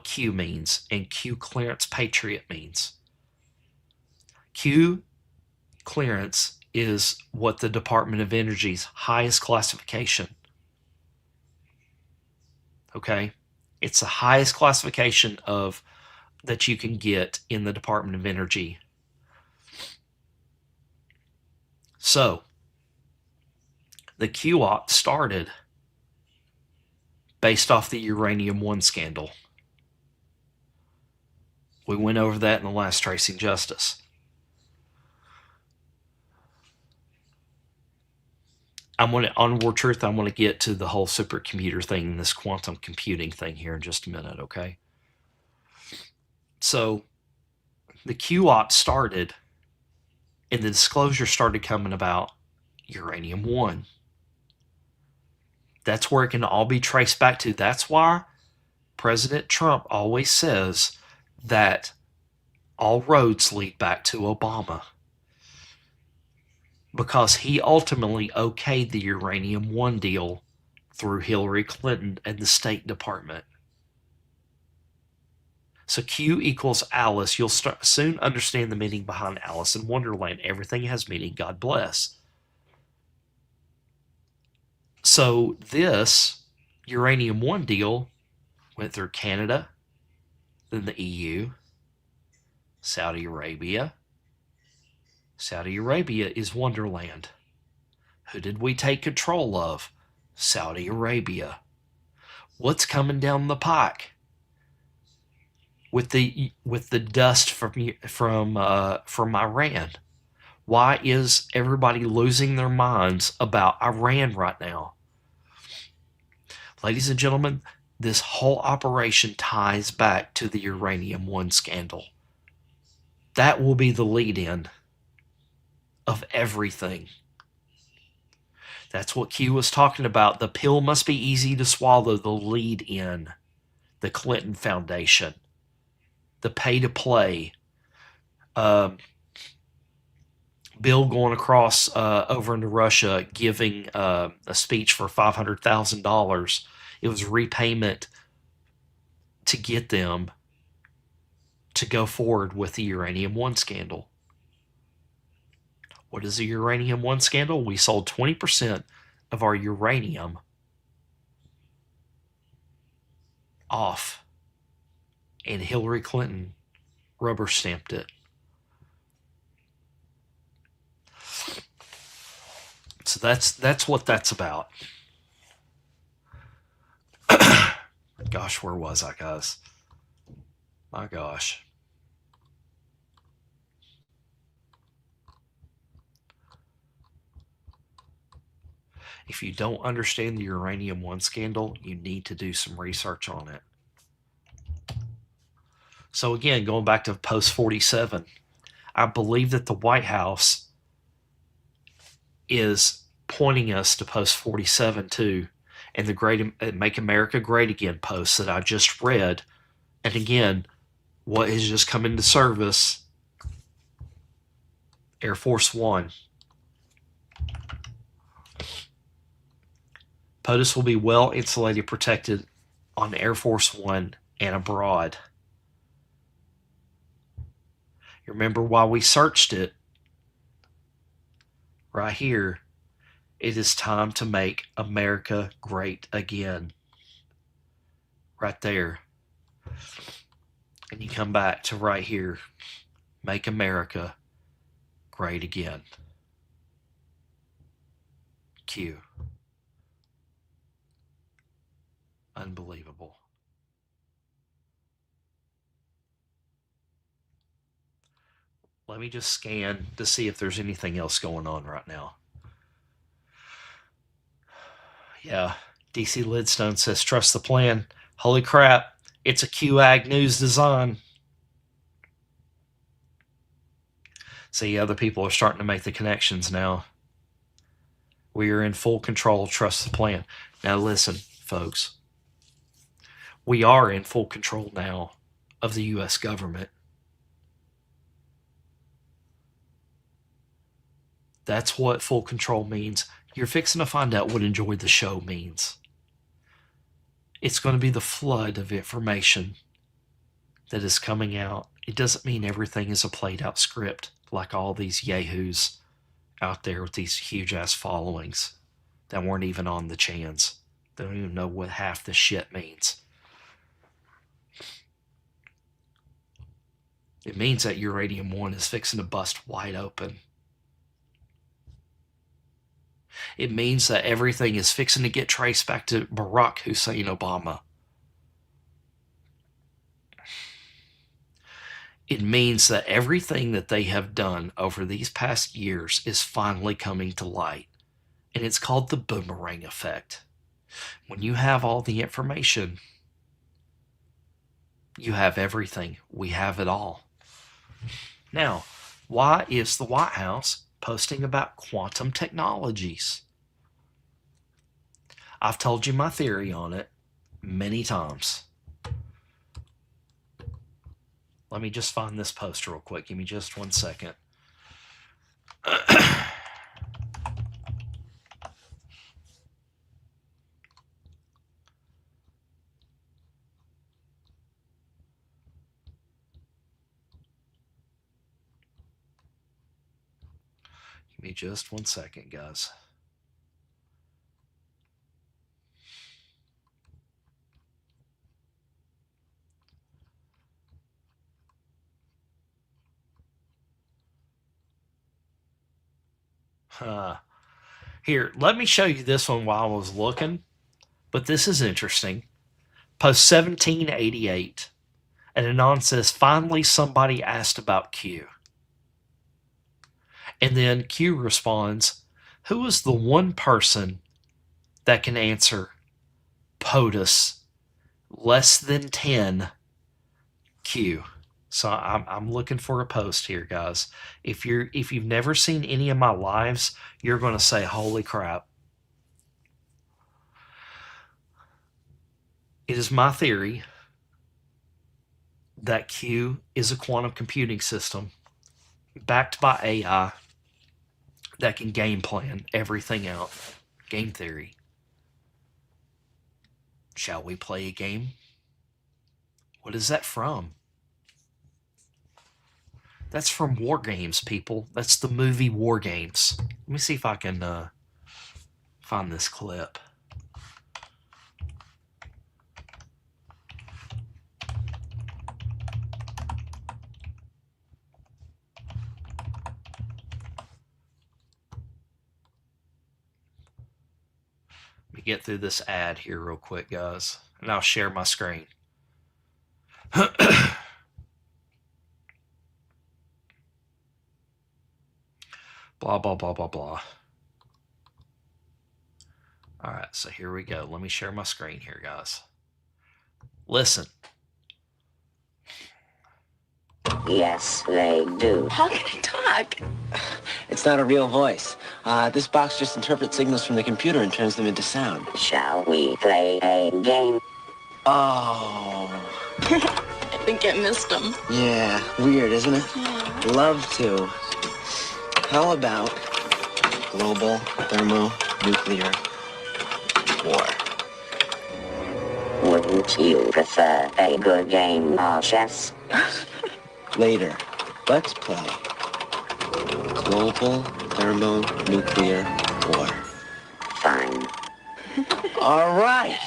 Q means, and Q clearance patriot means. Q clearance is what the Department of Energy's highest classification. Okay? It's the highest classification of that you can get in the Department of Energy. So, the Q-Op started based off the Uranium One scandal. We went over that in the last Tracing Justice. On War Truth, I'm going to get to the whole supercomputer thing, this quantum computing thing here in just a minute, okay? So, the Q-Op started, and the disclosure started coming about Uranium One. That's where it can all be traced back to. That's why President Trump always says that all roads lead back to Obama. Because he ultimately okayed the Uranium One deal through Hillary Clinton and the State Department. So Q equals Alice. You'll soon understand the meaning behind Alice in Wonderland. Everything has meaning. God bless. So this Uranium One deal went through Canada, then the EU, Saudi Arabia. Saudi Arabia is Wonderland. Who did we take control of? Saudi Arabia. What's coming down the pike? With the dust from Iran. Why is everybody losing their minds about Iran right now? Ladies and gentlemen, this whole operation ties back to the Uranium One scandal. That will be the lead-in of everything. That's what Q was talking about. The pill must be easy to swallow, the lead-in. The Clinton Foundation. The pay-to-play. Bill going across over into Russia, giving a speech for $500,000. It was repayment to get them to go forward with the Uranium One scandal. What is the Uranium One scandal? We sold 20% of our uranium off, and Hillary Clinton rubber stamped it. So that's what that's about. Gosh, where was I, guys? My gosh. If you don't understand the Uranium One scandal, you need to do some research on it. So again, going back to post 47, I believe that the White House is pointing us to post 47 too, and the Make America Great Again post that I just read. And again, what has just come into service? Air Force One. POTUS will be well insulated, protected on Air Force One and abroad. You remember why we searched it? Right here. It is time to make America great again. Right there. And you come back to right here. Make America great again. Q. Unbelievable. Let me just scan to see if there's anything else going on right now. Yeah, DC Lidstone says, trust the plan. Holy crap, it's a QAG News design. See, other people are starting to make the connections now. We are in full control. Trust the plan. Now listen, folks. We are in full control now of the U.S. government. That's what full control means. You're fixing to find out what enjoy the show means. It's going to be the flood of information that is coming out. It doesn't mean everything is a played out script like all these yahoos out there with these huge ass followings that weren't even on the chans. They don't even know what half the shit means. It means that Uranium One is fixing to bust wide open. It means that everything is fixing to get traced back to Barack Hussein Obama. It means that everything that they have done over these past years is finally coming to light. And it's called the boomerang effect. When you have all the information, you have everything. We have it all. Now, why is the White House posting about quantum technologies? I've told you my theory on it many times. Let me just find this post real quick. Give me just 1 second. Give me just 1 second, guys. Here, let me show you this one while I was looking. But this is interesting. Post 1788. And Anon says, finally somebody asked about Q. And then Q responds, who is the one person that can answer POTUS less than 10 Q? So I'm looking for a post here, guys. If you've never seen any of my lives, you're going to say, holy crap. It is my theory that Q is a quantum computing system backed by AI that can game plan everything out. Game theory. Shall we play a game? What is that from? That's from War Games, people. That's the movie War Games. Let me see if I can find this clip. Let me get through this ad here real quick, guys, and I'll share my screen. Blah, blah, blah, blah, blah. All right, so here we go. Let me share my screen here, guys. Listen. Yes, they do. How can I talk? It's not a real voice. This box just interprets signals from the computer and turns them into sound. Shall we play a game? Oh. I think I missed him. Yeah, weird, isn't it? Yeah. Love to. How about global thermonuclear war? Wouldn't you prefer a good game of chess? Later, let's play global thermonuclear war. Fine. All right.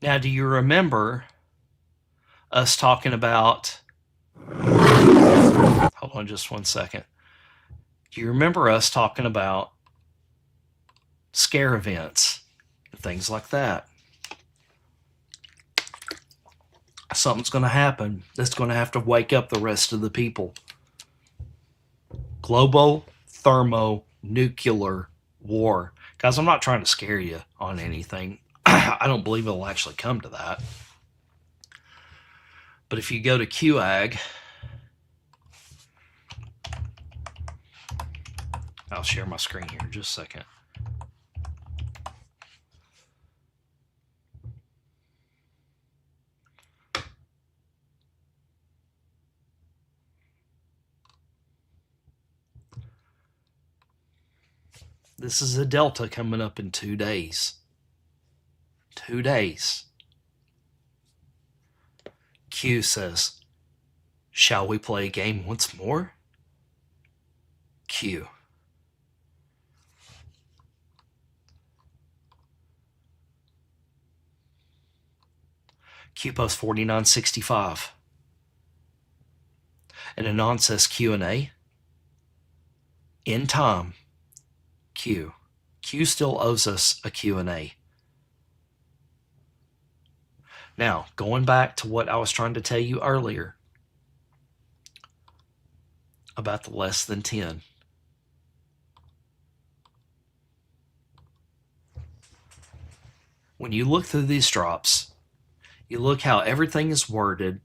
Now, do you remember us talking about... Hold on just 1 second. Do you remember us talking about scare events and things like that? Something's going to happen that's going to have to wake up the rest of the people. Global thermonuclear war. Guys, I'm not trying to scare you on anything. I don't believe it'll actually come to that. But if you go to QAG, I'll share my screen here in just a second. This is a Delta coming up in 2 days. 2 days. Q says, shall we play a game once more? Q. Q post 4965. And Anon says Q&A. In time. Q. Q still owes us a Q&A. Now, going back to what I was trying to tell you earlier about the less than 10. When you look through these drops, you look how everything is worded.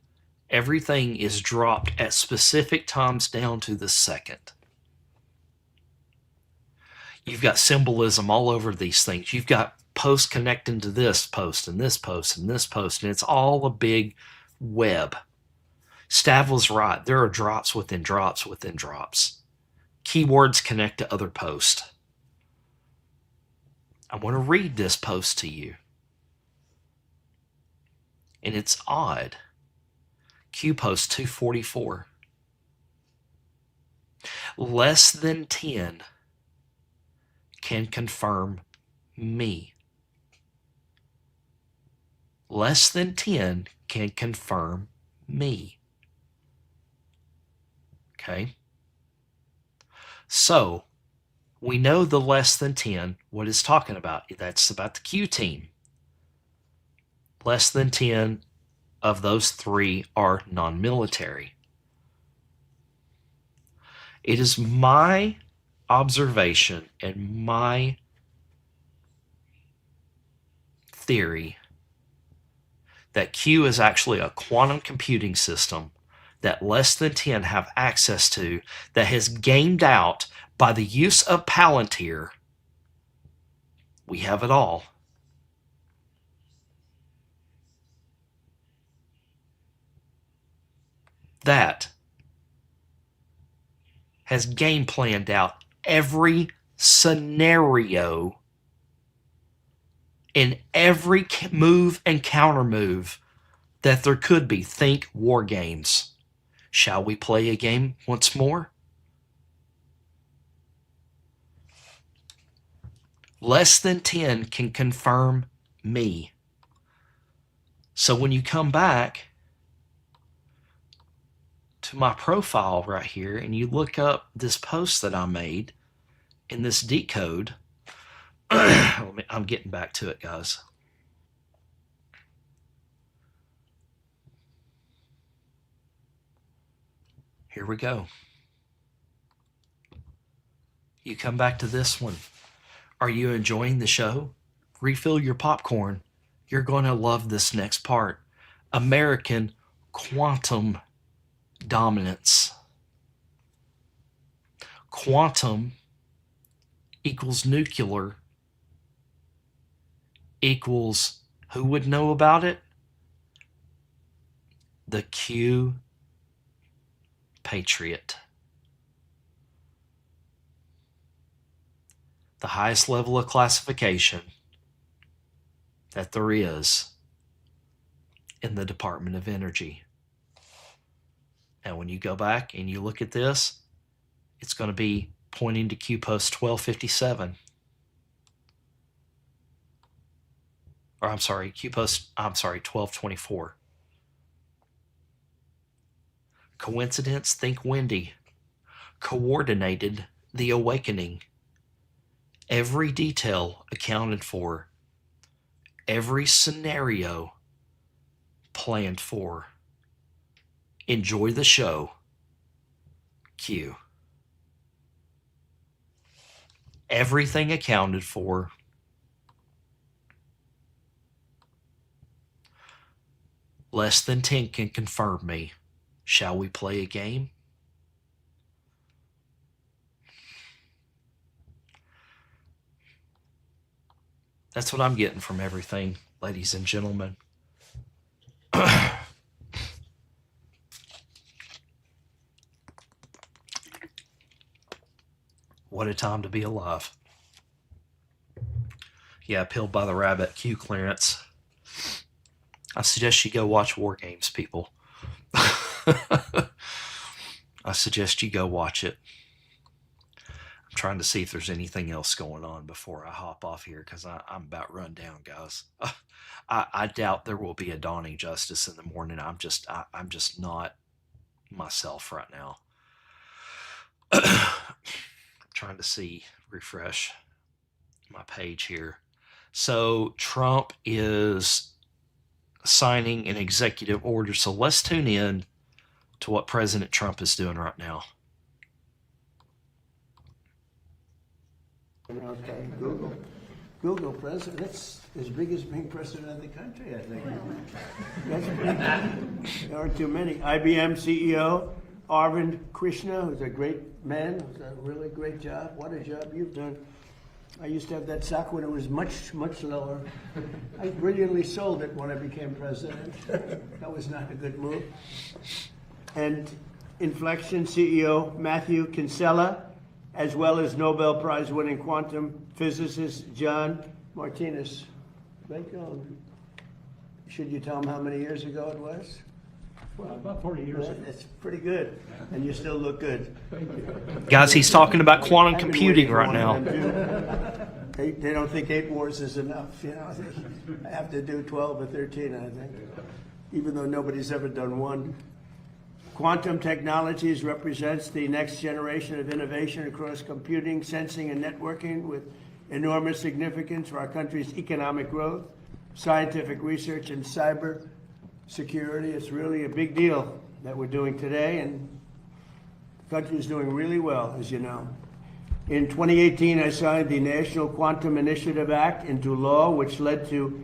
Everything is dropped at specific times down to the second. You've got symbolism all over these things. You've got posts connecting to this post and this post and this post, and it's all a big web. Stav was right. There are drops within drops within drops. Keywords connect to other posts. I want to read this post to you. And it's odd. Q post 244. Less than 10 can confirm me. Less than 10 can confirm me. Okay? So, we know the less than 10, what it's talking about. That's about the Q team. Less than 10 of those 3 are non-military. It is my observation and my theory that Q is actually a quantum computing system that less than 10 have access to, that has gamed out by the use of Palantir. We have it all. That has game planned out every scenario in every move and counter move that there could be. Think war games. Shall we play a game once more? Less than 10 can confirm me. So when you come back to my profile right here and you look up this post that I made in this decode, I'm getting back to it, guys. Here we go. You come back to this one. Are you enjoying the show? Refill your popcorn. You're going to love this next part. American quantum dominance. Quantum equals nuclear equals who would know about it? The Q Patriot. The highest level of classification that there is in the Department of Energy. And when you go back and you look at this, it's going to be pointing to Q post 1257. Or I'm sorry, Q post, 1224. Coincidence? Think Wendy. Coordinated the awakening. Every detail accounted for. Every scenario planned for. Enjoy the show. Q. Everything accounted for. Less than 10 can confirm me. Shall we play a game? That's what I'm getting from everything, ladies and gentlemen. What a time to be alive. Yeah, Peeled by the Rabbit, Q clearance. I suggest you go watch War Games, people. I suggest you go watch it. I'm trying to see if there's anything else going on before I hop off here, because I'm about run down, guys. I doubt there will be a dawning justice in the morning. I'm just not myself right now. Trying to see, refresh my page here. So Trump is signing an executive order. So let's tune in to what President Trump is doing right now. Okay, Google president. That's as big as being president of the country, I think. That's pretty, there aren't too many. IBM CEO Arvind Krishna, who's a great man, who's a really great job. What a job you've done. I used to have that stock when it was much, much lower. I brilliantly sold it when I became president. That was not a good move. And Inflection CEO Matthew Kinsella, as well as Nobel Prize winning quantum physicist John Martinez. Should you tell him how many years ago it was? Well, about 40 years ago. That's pretty good, and you still look good. Guys, he's talking about quantum computing right now. They don't think 8 wars is enough, you know. They have to do 12 or 13, I think, even though nobody's ever done one. Quantum technologies represents the next generation of innovation across computing, sensing, and networking with enormous significance for our country's economic growth, scientific research, and cyber security. It's really a big deal that we're doing today, and the country is doing really well, as you know. In 2018, I signed the National Quantum Initiative Act into law, which led to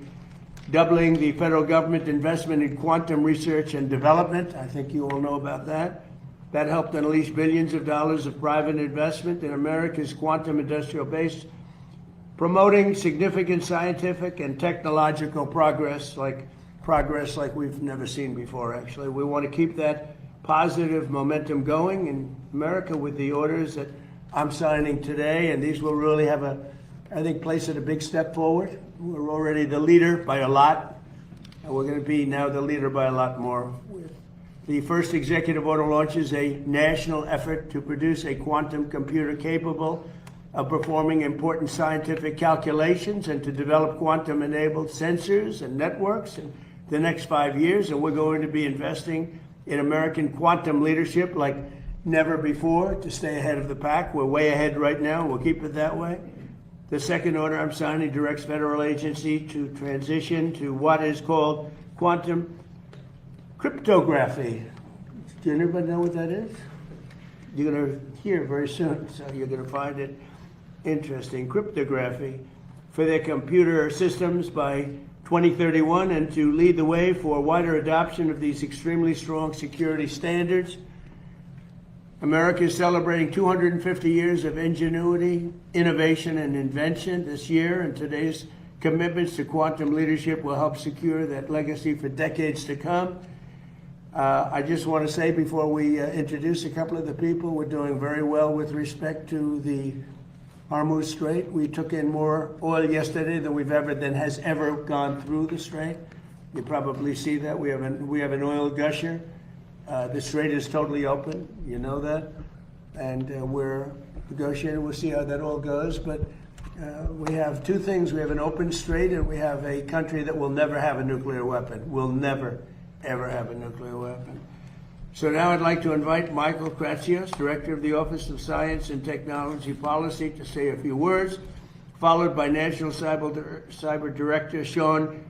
doubling the federal government investment in quantum research and development. I think you all know about that. That helped unleash billions of dollars of private investment in America's quantum industrial base, promoting significant scientific and technological progress like we've never seen before, actually. We want to keep that positive momentum going in America with the orders that I'm signing today, and these will really have I think, place it a big step forward. We're already the leader by a lot, and we're going to be now the leader by a lot more. The first executive order launches a national effort to produce a quantum computer capable of performing important scientific calculations and to develop quantum-enabled sensors and networks in the next 5 years, and we're going to be investing in American quantum leadership like never before to stay ahead of the pack. We're way ahead right now. We'll keep it that way. The second order I'm signing directs federal agency to transition to what is called quantum cryptography. Do anybody know what that is? You're going to hear very soon, so you're going to find it interesting. Cryptography for their computer systems by 2031, and to lead the way for wider adoption of these extremely strong security standards. America is celebrating 250 years of ingenuity, innovation, and invention this year, and today's commitments to quantum leadership will help secure that legacy for decades to come. I just want to say before we introduce a couple of the people, we're doing very well with respect to the Hormuz Strait. We took in more oil yesterday than has ever gone through the strait. You probably see that. We have an oil gusher. The strait is totally open, you know that, and we're negotiating. We'll see how that all goes, but we have two things. We have an open strait, and we have a country that will never have a nuclear weapon. Will never, ever have a nuclear weapon. So now I'd like to invite Michael Kratsios, Director of the Office of Science and Technology Policy, to say a few words, followed by National Cyber Director Sean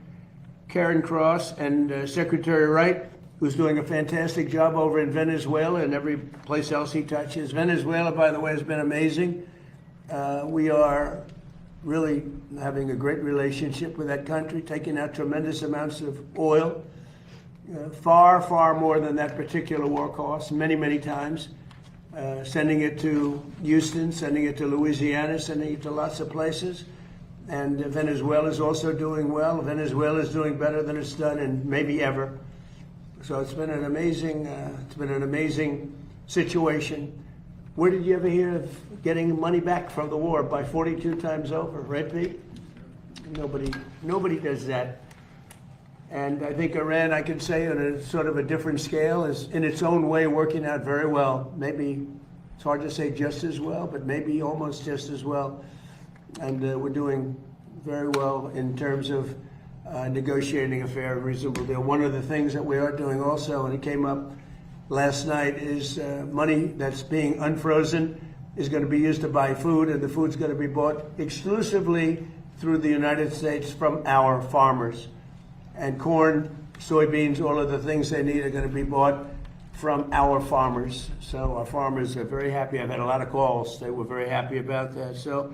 Cairncross and Secretary Wright, who's doing a fantastic job over in Venezuela and every place else he touches. Venezuela, by the way, has been amazing. We are really having a great relationship with that country, taking out tremendous amounts of oil, far, far more than that particular war cost, many, many times, sending it to Houston, sending it to Louisiana, sending it to lots of places. And Venezuela is also doing well. Venezuela is doing better than it's done in maybe ever. So it's been an amazing situation. Where did you ever hear of getting money back from the war by 42 times over, right, Pete? Nobody does that. And I think Iran, I can say on a sort of a different scale, is in its own way working out very well. Maybe it's hard to say just as well, but maybe almost just as well. And we're doing very well in terms of negotiating a fair and reasonable deal. One of the things that we are doing also, and it came up last night, is money that's being unfrozen is going to be used to buy food, and the food's going to be bought exclusively through the United States from our farmers. And corn, soybeans, all of the things they need are going to be bought from our farmers. So our farmers are very happy. I've had a lot of calls. They were very happy about that. So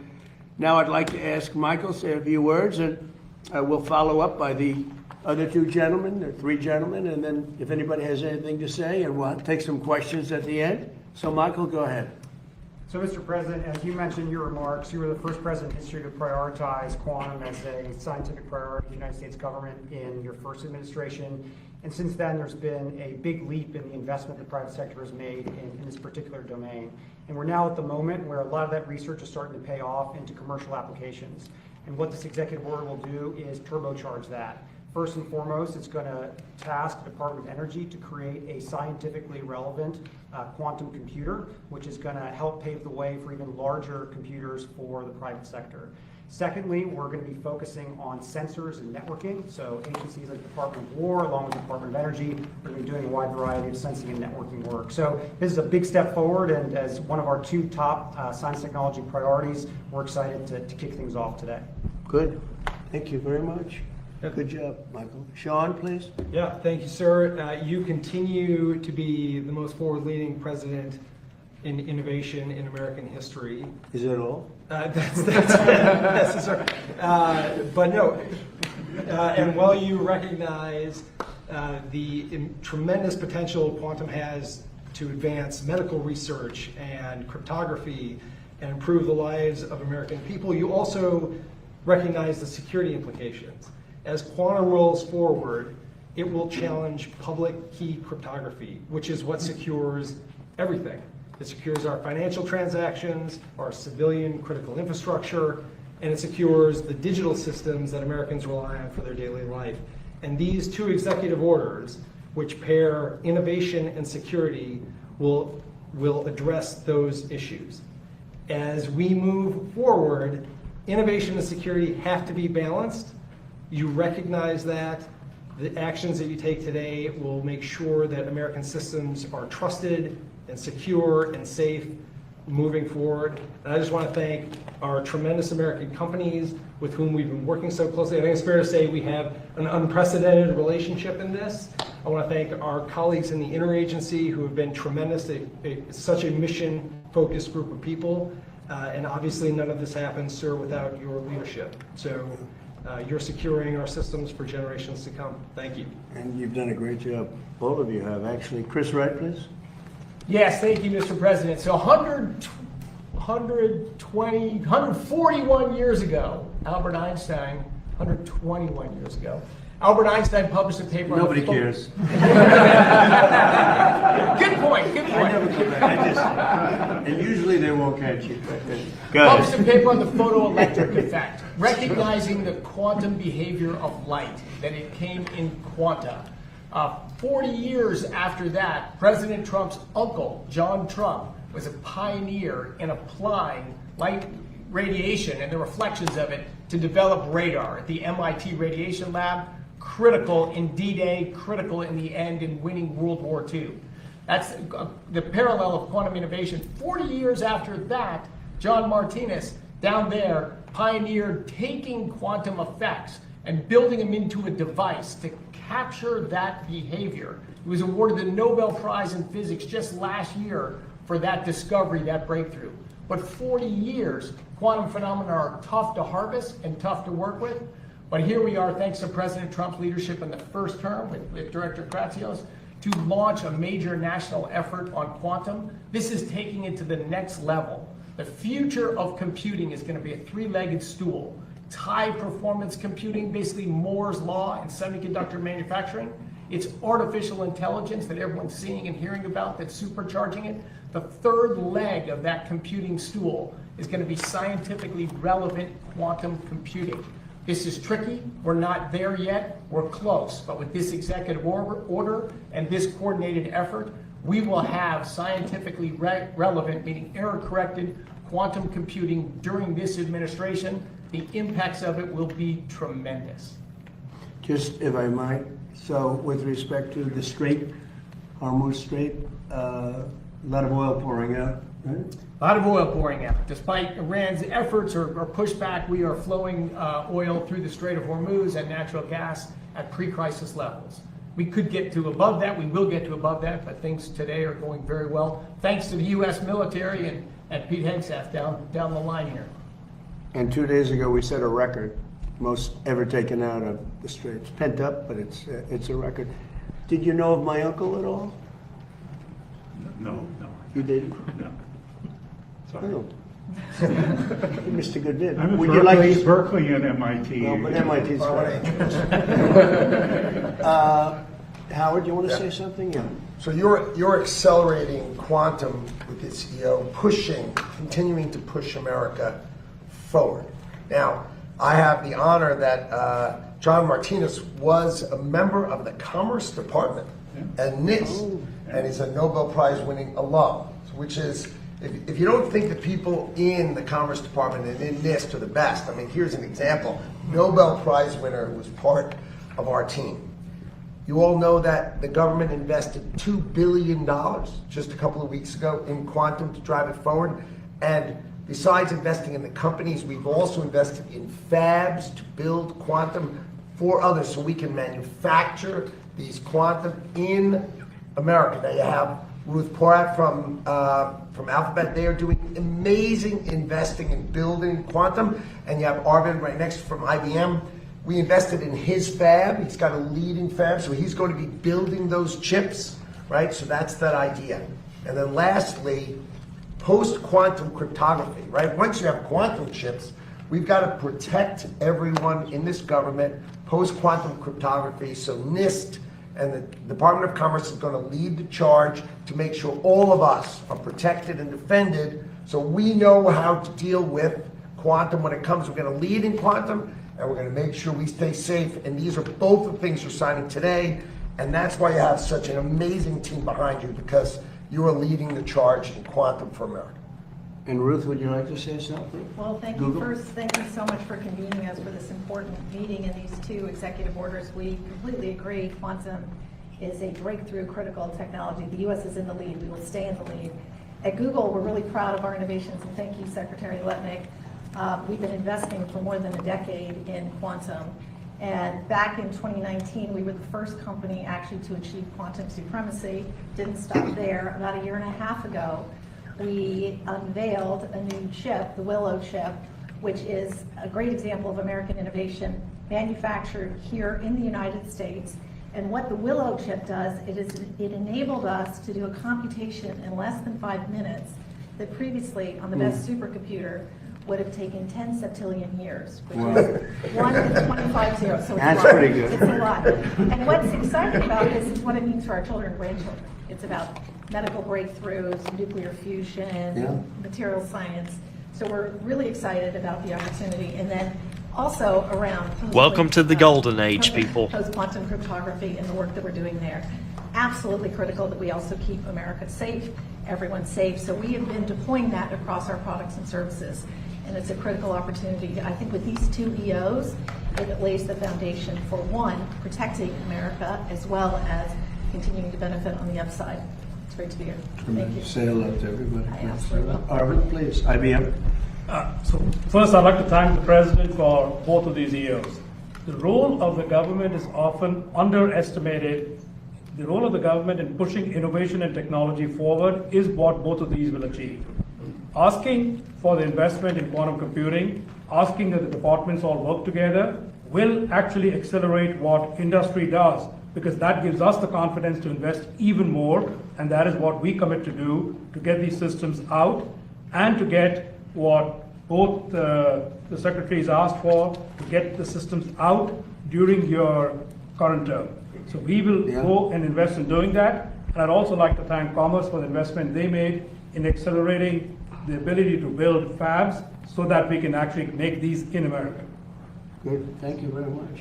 now I'd like to ask Michael to say a few words, and we'll follow up by the other two gentlemen, or three gentlemen, and then if anybody has anything to say, and we'll take some questions at the end. So Michael, go ahead. So, Mr. President, as you mentioned in your remarks, you were the first president in history to prioritize quantum as a scientific priority of the United States government in your first administration. And since then, there's been a big leap in the investment the private sector has made in this particular domain. And we're now at the moment where a lot of that research is starting to pay off into commercial applications. And what this executive order will do is turbocharge that. First and foremost, it's going to task the Department of Energy to create a scientifically relevant quantum computer, which is going to help pave the way for even larger computers for the private sector. Secondly, we're going to be focusing on sensors and networking. So agencies like the Department of War, along with the Department of Energy, are going to be doing a wide variety of sensing and networking work. So this is a big step forward, and as one of our two top science technology priorities, we're excited to kick things off today. Good. Thank you very much. Good job, Michael. Sean, please. Yeah, thank you, sir. You continue to be the most forward-leaning president in innovation in American history. Is that all? That's necessary. But no, and while you recognize the tremendous potential quantum has to advance medical research and cryptography and improve the lives of American people, you also recognize the security implications. As quantum rolls forward, it will challenge public key cryptography, which is what secures everything. It secures our financial transactions, our civilian critical infrastructure, and it secures the digital systems that Americans rely on for their daily life. And these two executive orders, which pair innovation and security, will address those issues. As we move forward, innovation and security have to be balanced. You recognize that. The actions that you take today will make sure that American systems are trusted and secure and safe moving forward. And I just want to thank our tremendous American companies with whom we've been working so closely. I think it's fair to say we have an unprecedented relationship in this. I want to thank our colleagues in the interagency who have been tremendous. Such a mission-focused group of people. And obviously none of this happens, sir, without your leadership. So you're securing our systems for generations to come. Thank you. And you've done a great job. Both of you have, actually. Chris Wright, please. Yes, thank you, Mr. President. So 141 years ago, Albert Einstein, 121 years ago, Albert Einstein published a paper. Nobody cares. Good point, good point. I never come back. And usually they won't catch you. Published a paper on the photoelectric effect, recognizing the quantum behavior of light, that it came in quanta. 40 years after that, President Trump's uncle, John Trump, was a pioneer in applying light radiation and the reflections of it to develop radar at the MIT Radiation Lab, critical in D-Day, critical in the end in winning World War II. That's the parallel of quantum innovation. 40 years after that, John Martinez, down there, pioneered taking quantum effects and building them into a device to capture that behavior. He was awarded the Nobel Prize in Physics just last year for that discovery, that breakthrough. But 40 years, quantum phenomena are tough to harvest and tough to work with. But here we are, thanks to President Trump's leadership in the first term with Director Kratsios, to launch a major national effort on quantum. This is taking it to the next level. The future of computing is going to be a three-legged stool. high performance computing, basically Moore's law in semiconductor manufacturing. It's artificial intelligence that everyone's seeing and hearing about that's supercharging it. The third leg of that computing stool is going to be scientifically relevant quantum computing. This is tricky. We're not there yet. We're close. But with this executive order and this coordinated effort, we will have scientifically relevant, meaning error-corrected, quantum computing during this administration. The impacts of it will be tremendous. Just if I might, so with respect to the Strait, Hormuz Strait, a lot of oil pouring out, right? A lot of oil pouring out. Despite Iran's efforts or pushback, we are flowing oil through the Strait of Hormuz and natural gas at pre-crisis levels. We could get to above that. We will get to above that, but things today are going very well, thanks to the U.S. military and Pete Hegseth down the line here. And 2 days ago, we set a record, most ever taken out of the Strait. It's pent up, but it's a record. Did you know of my uncle at all? No. You didn't? No. Sorry. Oh. Mr. Good did. I'm Would you like to... Berkeley and MIT. No, but MIT's great. Howard, you want to say something? Yeah. So you're accelerating quantum with this CEO, continuing to push America forward. Now, I have the honor that John Martinez was a member of the Commerce Department at NIST, and he's a Nobel Prize winning alum, which is, if you don't think the people in the Commerce Department and in NIST are the best, I mean, here's an example. Nobel Prize winner who was part of our team. You all know that the government invested $2 billion just a couple of weeks ago in quantum to drive it forward. And besides investing in the companies, we've also invested in fabs to build quantum for others so we can manufacture these quantum in America. Now you have Ruth Porat from Alphabet. They are doing amazing investing in building quantum. And you have Arvind right next from IBM. We invested in his fab. He's got a leading fab, so he's going to be building those chips, right? So that's that idea. And then lastly, post-quantum cryptography, right? Once you have quantum chips, we've got to protect everyone in this government, post-quantum cryptography. So NIST and the Department of Commerce is going to lead the charge to make sure all of us are protected and defended so we know how to deal with quantum when it comes. We're going to lead in quantum, and we're going to make sure we stay safe. And these are both the things you're signing today. And that's why you have such an amazing team behind you, because you are leading the charge in quantum for America. And Ruth, would you like to say something? Well, thank you first. Thank you so much for convening us for this important meeting and these two executive orders. We completely agree. Quantum is a breakthrough critical technology. The U.S. is in the lead. We will stay in the lead. At Google, we're really proud of our innovations, and thank you, Secretary Letnick. We've been investing for more than a decade in quantum. And back in 2019, we were the first company actually to achieve quantum supremacy. Didn't stop there. About a year and a half ago, we unveiled a new chip, the Willow chip, which is a great example of American innovation manufactured here in the United States. And what the Willow chip does, it enabled us to do a computation in less than 5 minutes that previously on the best supercomputer would have taken 10 septillion years, which is 1 in 25 zeros. So it's That's a lot. pretty good. It's a lot. And what's exciting about this is what it means for our children and grandchildren. It's about medical breakthroughs, nuclear fusion, material science. So we're really excited about the opportunity. And then also around welcome to the golden age, people. Post-quantum cryptography and the work that we're doing there. Absolutely critical that we also keep America safe, everyone safe. So we have been deploying that across our products and services. And it's a critical opportunity. I think with these two EOs, it lays the foundation for, one, protecting America, as well as continuing to benefit on the upside. It's great to be here. Thank you. Say hello to everybody. I absolutely will. Arvind, please. IBM. So first, I'd like to thank the President for both of these EOs. The role of the government is often underestimated. The role of the government in pushing innovation and technology forward is what both of these will achieve. Asking for the investment in quantum computing, asking that the departments all work together, will actually accelerate what industry does, because that gives us the confidence to invest even more, and that is what we commit to do, to get these systems out and to get what both the secretaries asked for to get the systems out during your current term. So we will go and invest in doing that. And I'd also like to thank Commerce for the investment they made in accelerating the ability to build fabs so that we can actually make these in America. Good, thank you very much.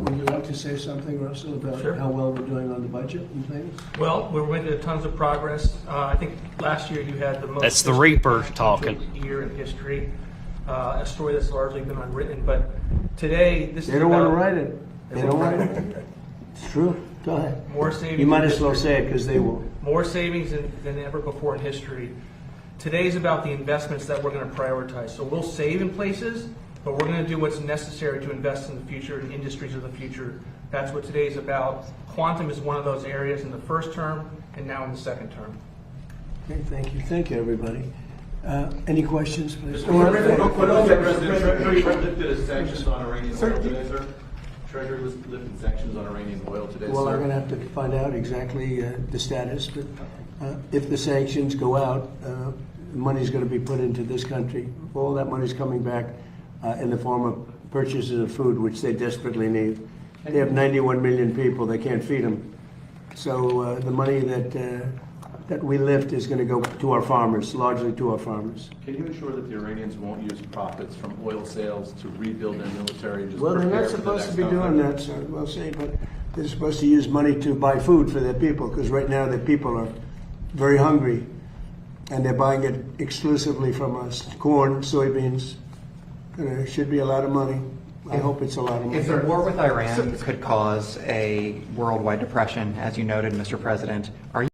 Would you like to say something, Russell, about Sure. how well we're doing on the budget and things? Well, we're making tons of progress. I think last year you had the most. That's the Reaper talking. Year in history, a story that's largely been unwritten. But today, this They is don't want to about write it. They don't write it. It's true. Go ahead. more savings. You might in as well history. say it because they will. More savings than ever before in history. Today's about the investments that we're going to prioritize. So we'll save in places, but we're going to do what's necessary to invest in the future and industries of the future. That's what today's about. Quantum is one of those areas in the first term and now in the second term. Okay, thank you. Thank you, everybody. Any questions, please? Treasury lifted sanctions on Iranian oil today, sir? Treasury lifted sanctions on Iranian oil today, Well, sir? I'm going to have to find out exactly the status, but if the sanctions go out, money's going to be put into this country. All that money's coming back in the form of purchases of food, which they desperately need. They have 91 million people. They can't feed them. So the money that we lift is going to go to our farmers, largely to our farmers. Can you ensure that the Iranians won't use profits from oil sales to rebuild their military? Just Well, they're prepare not for the supposed to next be doing conflict? that, sir. We'll see, but they're supposed to use money to buy food for their people, because right now their people are very hungry, and they're buying it exclusively from us. Corn, soybeans, should be a lot of money. I hope it's a lot of money. If the war with Iran could cause a worldwide depression, as you noted, Mr. President, are you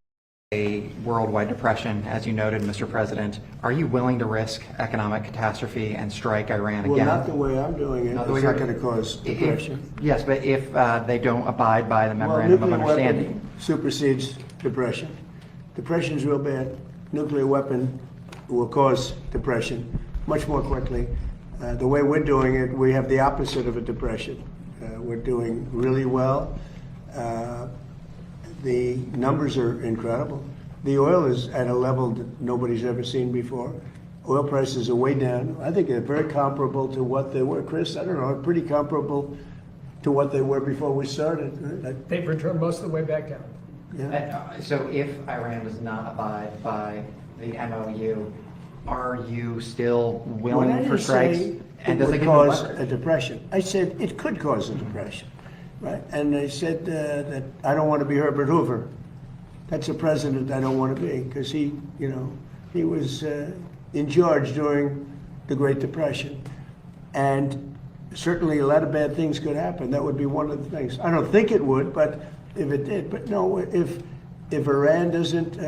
Are you willing to risk economic catastrophe and strike Iran again? Well, not the way I'm doing it. It's not going to cause depression. Yes, but if they don't abide by the memorandum of nuclear understanding. weapon supersedes depression. Depression is real bad. Nuclear weapon will cause depression much more quickly. The way we're doing it, we have the opposite of a depression. We're doing really well. The numbers are incredible. The oil is at a level that nobody's ever seen before. Oil prices are way down. I think they're very comparable to what they were. Chris, I don't know, pretty comparable to what they were before we started. They've returned most of the way back down. So if Iran does not abide by the MOU, are you still willing Well, I for didn't strikes? say And it does it would give cause them a depression. I said it could cause a depression, right? And I said that I don't want to be Herbert Hoover. That's a president I don't want to be, because he was in charge during the Great Depression, and certainly a lot of bad things could happen. That would be one of the things. I don't think it would, but if it did, but no, if Iran doesn't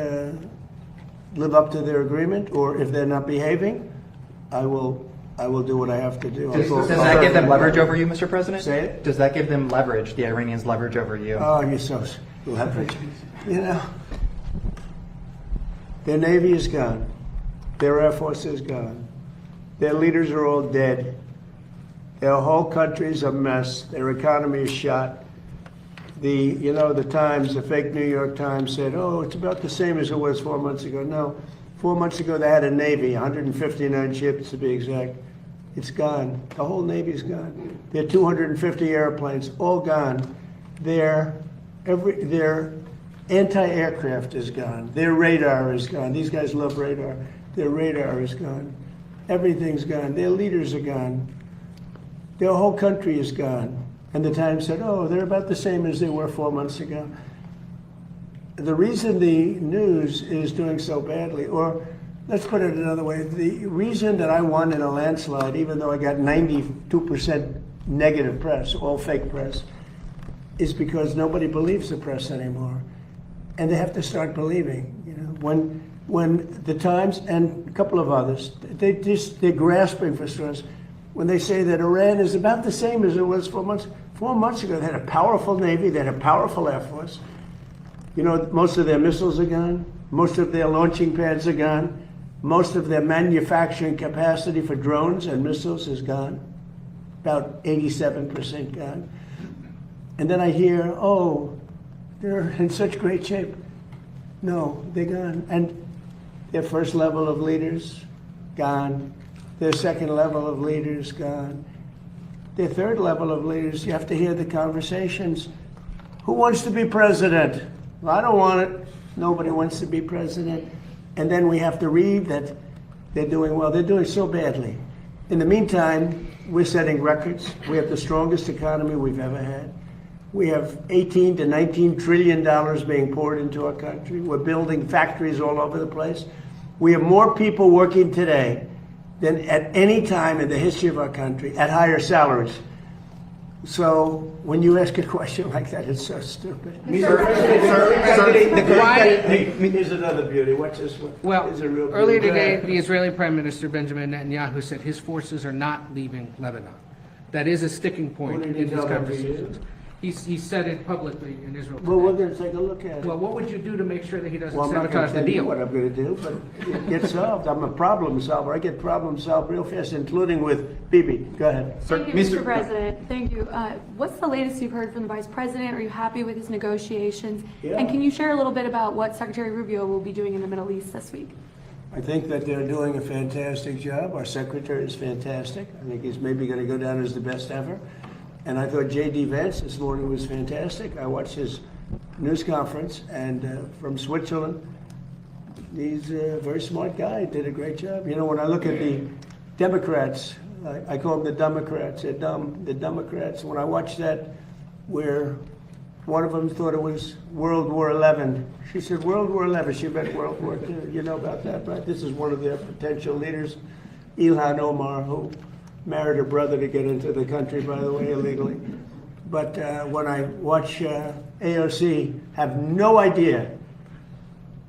live up to their agreement, or if they're not behaving, I will do what I have to do. Does that give them leverage over you, Mr. President? Say it? Does that give them leverage, the Iranians leverage over you? Oh, you're so leverage. Their Navy is gone. Their Air Force is gone. Their leaders are all dead. Their whole country's a mess. Their economy is shot. The Times, the fake New York Times said, oh, it's about the same as it was 4 months ago. No, 4 months ago they had a Navy, 159 ships to be exact. It's gone. The whole Navy's gone. Their 250 airplanes, all gone. Their anti-aircraft is gone. Their radar is gone. These guys love radar. Their radar is gone. Everything's gone. Their leaders are gone. Their whole country is gone. And the Times said, oh, they're about the same as they were 4 months ago. The reason the news is doing so badly, or let's put it another way, the reason that I won in a landslide, even though I got 92% negative press, all fake press, is because nobody believes the press anymore. And they have to start believing. When the Times and a couple of others, they're grasping for straws. When they say that Iran is about the same as it was 4 months. 4 months ago, they had a powerful Navy, they had a powerful Air Force. Most of their missiles are gone. Most of their launching pads are gone. Most of their manufacturing capacity for drones and missiles is gone. About 87% gone. And then I hear, oh, they're in such great shape. No, they're gone. And their first level of leaders, gone. Their second level of leaders gone. Their third level of leaders, you have to hear the conversations. Who wants to be president? Well, I don't want it. Nobody wants to be president. And then we have to read that they're doing well. They're doing so badly. In the meantime, we're setting records. We have the strongest economy we've ever had. We have 18 to 19 trillion dollars being poured into our country. We're building factories all over the place. We have more people working today than at any time in the history of our country at higher salaries. So when you ask a question like that, it's so stupid. Here's another beauty. Watch this one. Well, Here's a real beauty. earlier today, the Israeli Prime Minister Benjamin Netanyahu said his forces are not leaving Lebanon. That is a sticking point What did in he his tell them to conversations. He said it publicly in Israel today. Well, we're going to take a look at it. Well, what would you do to make sure that he doesn't Well, I'm not going sabotage to the tell you deal? what I'm going to do, but it gets solved. I'm a problem solver. I get problems solved real fast, including with Bibi. Go ahead. Thank you, Mr. President. Thank you. What's the latest you've heard from the Vice President? Are you happy with his negotiations? Yeah. And can you share a little bit about what Secretary Rubio will be doing in the Middle East this week? I think that they're doing a fantastic job. Our secretary is fantastic. I think he's maybe going to go down as the best ever. And I thought J.D. Vance this morning was fantastic. I watched his news conference, and from Switzerland, he's a very smart guy. Did a great job. You know, when I look at the Democrats, I call them the Democrats. They're dumb. The Democrats. When I watched that, where one of them thought it was World War XI. She said World War XI. She meant World War II. You know about that, right? This is one of their potential leaders, Ilhan Omar, who married her brother to get into the country, by the way, illegally. But when I watch AOC, have no idea,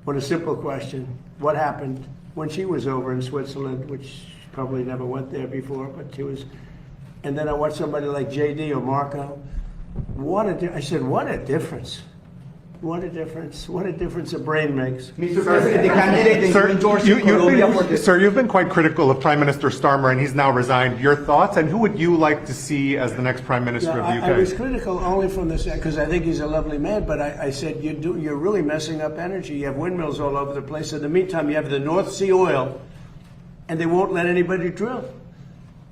what a simple question, what happened when she was over in Switzerland, which probably never went there before, but she was, and then I watch somebody like JD or Marco. I said, what a difference. What a difference. What a difference a brain makes. Mr. President, the candidate that you endorsed in Colombia for this... Sir, you've been quite critical of Prime Minister Starmer, and he's now resigned. Your thoughts, and who would you like to see as the next Prime Minister of the UK? I was critical only from this, because I think he's a lovely man, but I said, you're really messing up energy. You have windmills all over the place. In the meantime, you have the North Sea oil, and they won't let anybody drill.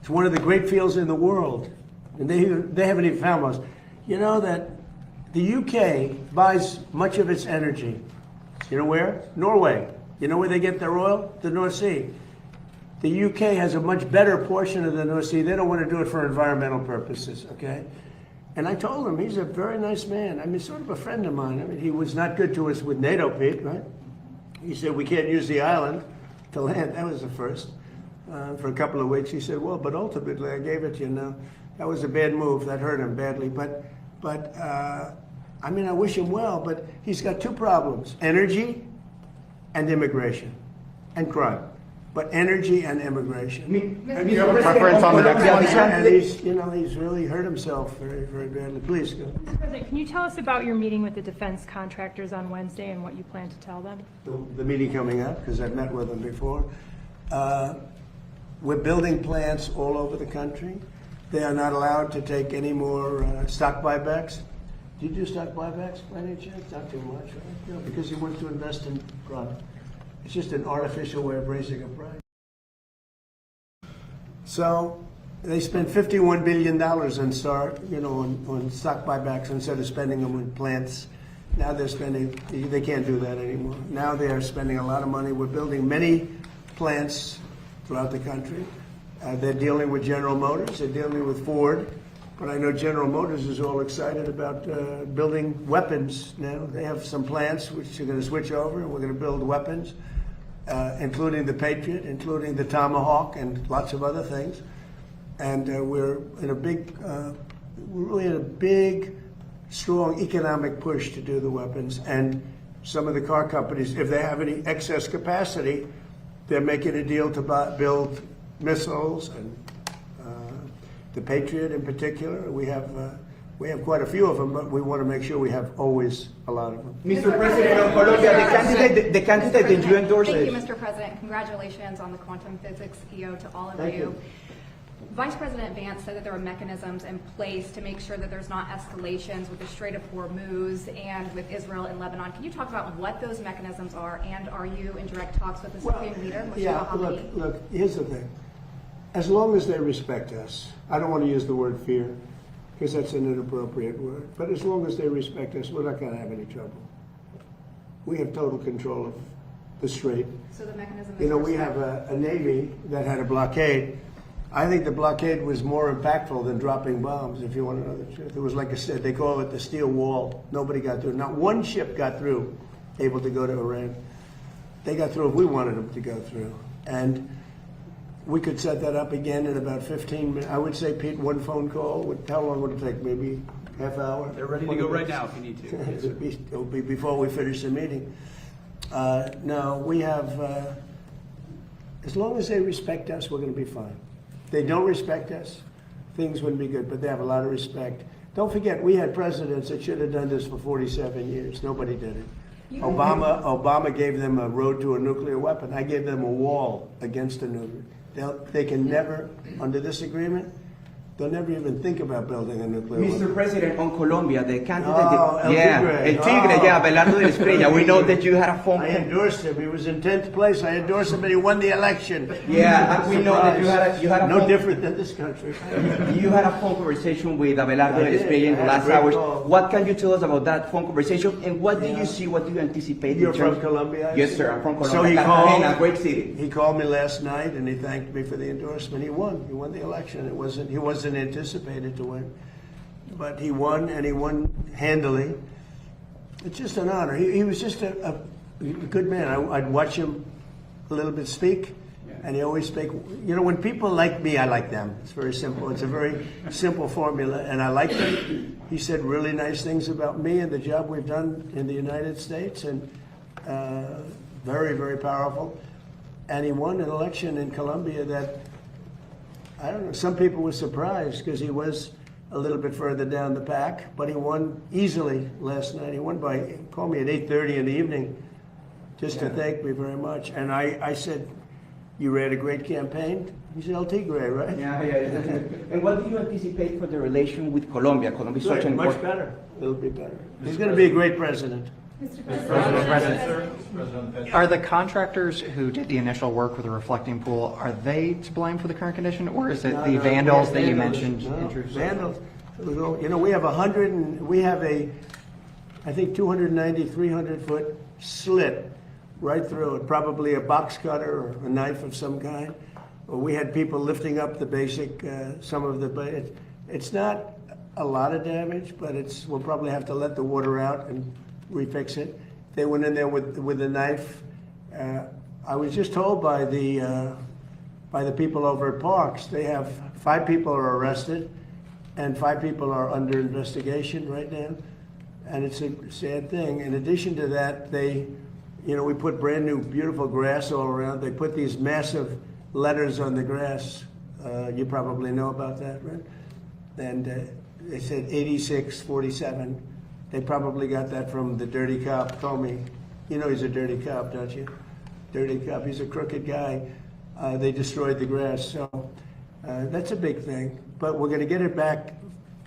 It's one of the great fields in the world, and they haven't even found most. You know that the UK buys much of its energy. You know where? Norway. You know where they get their oil? The North Sea. The UK has a much better portion of the North Sea. They don't want to do it for environmental purposes, okay? And I told him, he's a very nice man. I mean, sort of a friend of mine. I mean, he was not good to us with NATO, Pete, right? He said, we can't use the island to land. That was the first. For a couple of weeks, he said, well, but ultimately I gave it to you now. That was a bad move. That hurt him badly. But I mean, I wish him well, but he's got two problems, energy and immigration and crime. But energy and immigration. Preference on the next one? And he's really hurt himself very, very badly. Please go. Mr. President, can you tell us about your meeting with the defense contractors on Wednesday and what you plan to tell them? The meeting coming up, because I've met with them before. We're building plants all over the country. They are not allowed to take any more stock buybacks. Do you do stock buybacks by any chance? Not too much, right? No, because he wants to invest in product. It's just an artificial way of raising a price. So they spent $51 billion on stock buybacks instead of spending them on plants. Now they're spending, they can't do that anymore. Now they are spending a lot of money. We're building many plants throughout the country. They're dealing with General Motors, they're dealing with Ford, but I know General Motors is all excited about building weapons now. They have some plants which are going to switch over, and we're going to build weapons, including the Patriot, including the Tomahawk, and lots of other things. And we're really in a big, strong economic push to do the weapons. And some of the car companies, if they have any excess capacity, they're making a deal to build missiles, and the Patriot in particular. We have quite a few of them, but we want to make sure we have always a lot of them. Mr. President of Colombia, the candidate that you endorsed. Thank you, Mr. President. Congratulations on the quantum physics EO to all of you. Vice President Vance said that there are mechanisms in place to make sure that there's not escalations with the Strait of Hormuz and with Israel and Lebanon. Can you talk about what those mechanisms are, and are you in direct talks with the Supreme Leader, Moshe Mohammadi? Look, here's the thing. As long as they respect us. I don't want to use the word fear, because that's an inappropriate word. But as long as they respect us, we're not going to have any trouble. We have total control of the strait. So the mechanism is You know, we have a Navy that had a blockade. I think the blockade was more impactful than dropping bombs, if you want to know the truth. It was like I said, they call it the steel wall. Nobody got through. Not one ship got through, able to go to Iran. They got through if we wanted them to go through. And we could set that up again in about 15 minutes. I would say, Pete, one phone call. How long would it take? Maybe half hour? They're ready to go right now if you need to. Yes, sir. It'll be before we finish the meeting. No, we have, as long as they respect us, we're going to be fine. If they don't respect us, things wouldn't be good, but they have a lot of respect. Don't forget, we had presidents that should have done this for 47 years. Nobody did it. Obama gave them a road to a nuclear weapon. I gave them a wall against a nuclear. They can never, under this agreement, they'll never even think about building a nuclear weapon. Mr. President, on Colombia, the candidate... El Tigre. Abelardo de la Espriella. We know that you had a phone call. I endorsed him. He was in 10th place. I endorsed him, and he won the election. Yeah, we know that you had a no phone... different than this country. You had a phone conversation with Abelardo de la Espriella in the last hours. What can you tell us about that phone conversation, and what do you see, what do you anticipate? You're from Colombia? Yes, sir, I'm from Colombia. So he Cartagena, great city. He called me last night, and he thanked me for the endorsement. He won. He won the election. He wasn't anticipated to win, but he won, and he won handily. It's just an honor. He was just a good man. I'd watch him a little bit speak, and he always speak. You know, when people like me, I like them. It's very simple. It's a very simple formula, and I like him. He said really nice things about me and the job we've done in the United States, and very, very powerful. And he won an election in Colombia that, I don't know, some people were surprised because he was a little bit further down the pack, but he won easily last night. He won by, he called me at 8:30 in the evening just to thank me very much. And I said, you ran a great campaign. He said, El Tigre, right? Yeah. And what do you anticipate for the relation with Colombia? Colombia is such an much important... better. It'll be better. He's going to be a great president. Mr. President, are the contractors who did the initial work with the reflecting pool, are they to blame for the current condition, or is it the vandals that you mentioned? Vandals. You know, we have I think 290, 300-foot slit right through it, probably a box cutter or a knife of some kind. We had people lifting up the basic, some of the, it's not a lot of damage, but we'll probably have to let the water out and refix it. They went in there with a knife. I was just told by the people over at Parks, they have 5 people are arrested and 5 people are under investigation right now. And it's a sad thing. In addition to that, we put brand new, beautiful grass all around. They put these massive letters on the grass. You probably know about that, right? And they said 8647. They probably got that from the dirty cop, told me. You know he's a dirty cop, don't you? Dirty cop, he's a crooked guy. They destroyed the grass, so that's a big thing. But we're going to get it back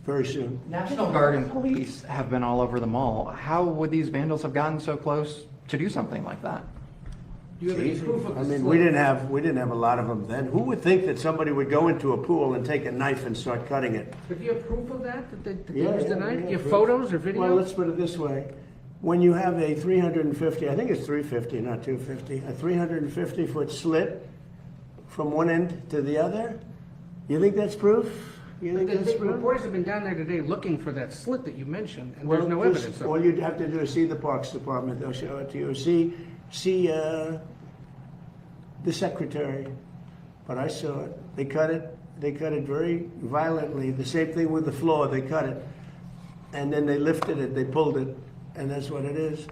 very soon. National Guard and police have been all over the mall. How would these vandals have gotten so close to do something like that? We didn't have a lot of them then. Who would think that somebody would go into a pool and take a knife and start cutting it? But do you have proof of that they used the knife? Do you have photos or videos? Well, let's put it this way. When you have a 350, I think it's 350, not 250, a 350-foot slit from one end to the other, you think that's proof? You think that's proof? Reporters have been down there today looking for that slit that you mentioned, and there's no evidence of it. All you'd have to do is see the Parks Department. They'll show it to you. See the secretary. But I saw it. They cut it very violently. The same thing with the floor. They cut it. And then they lifted it. They pulled it. And that's what it is.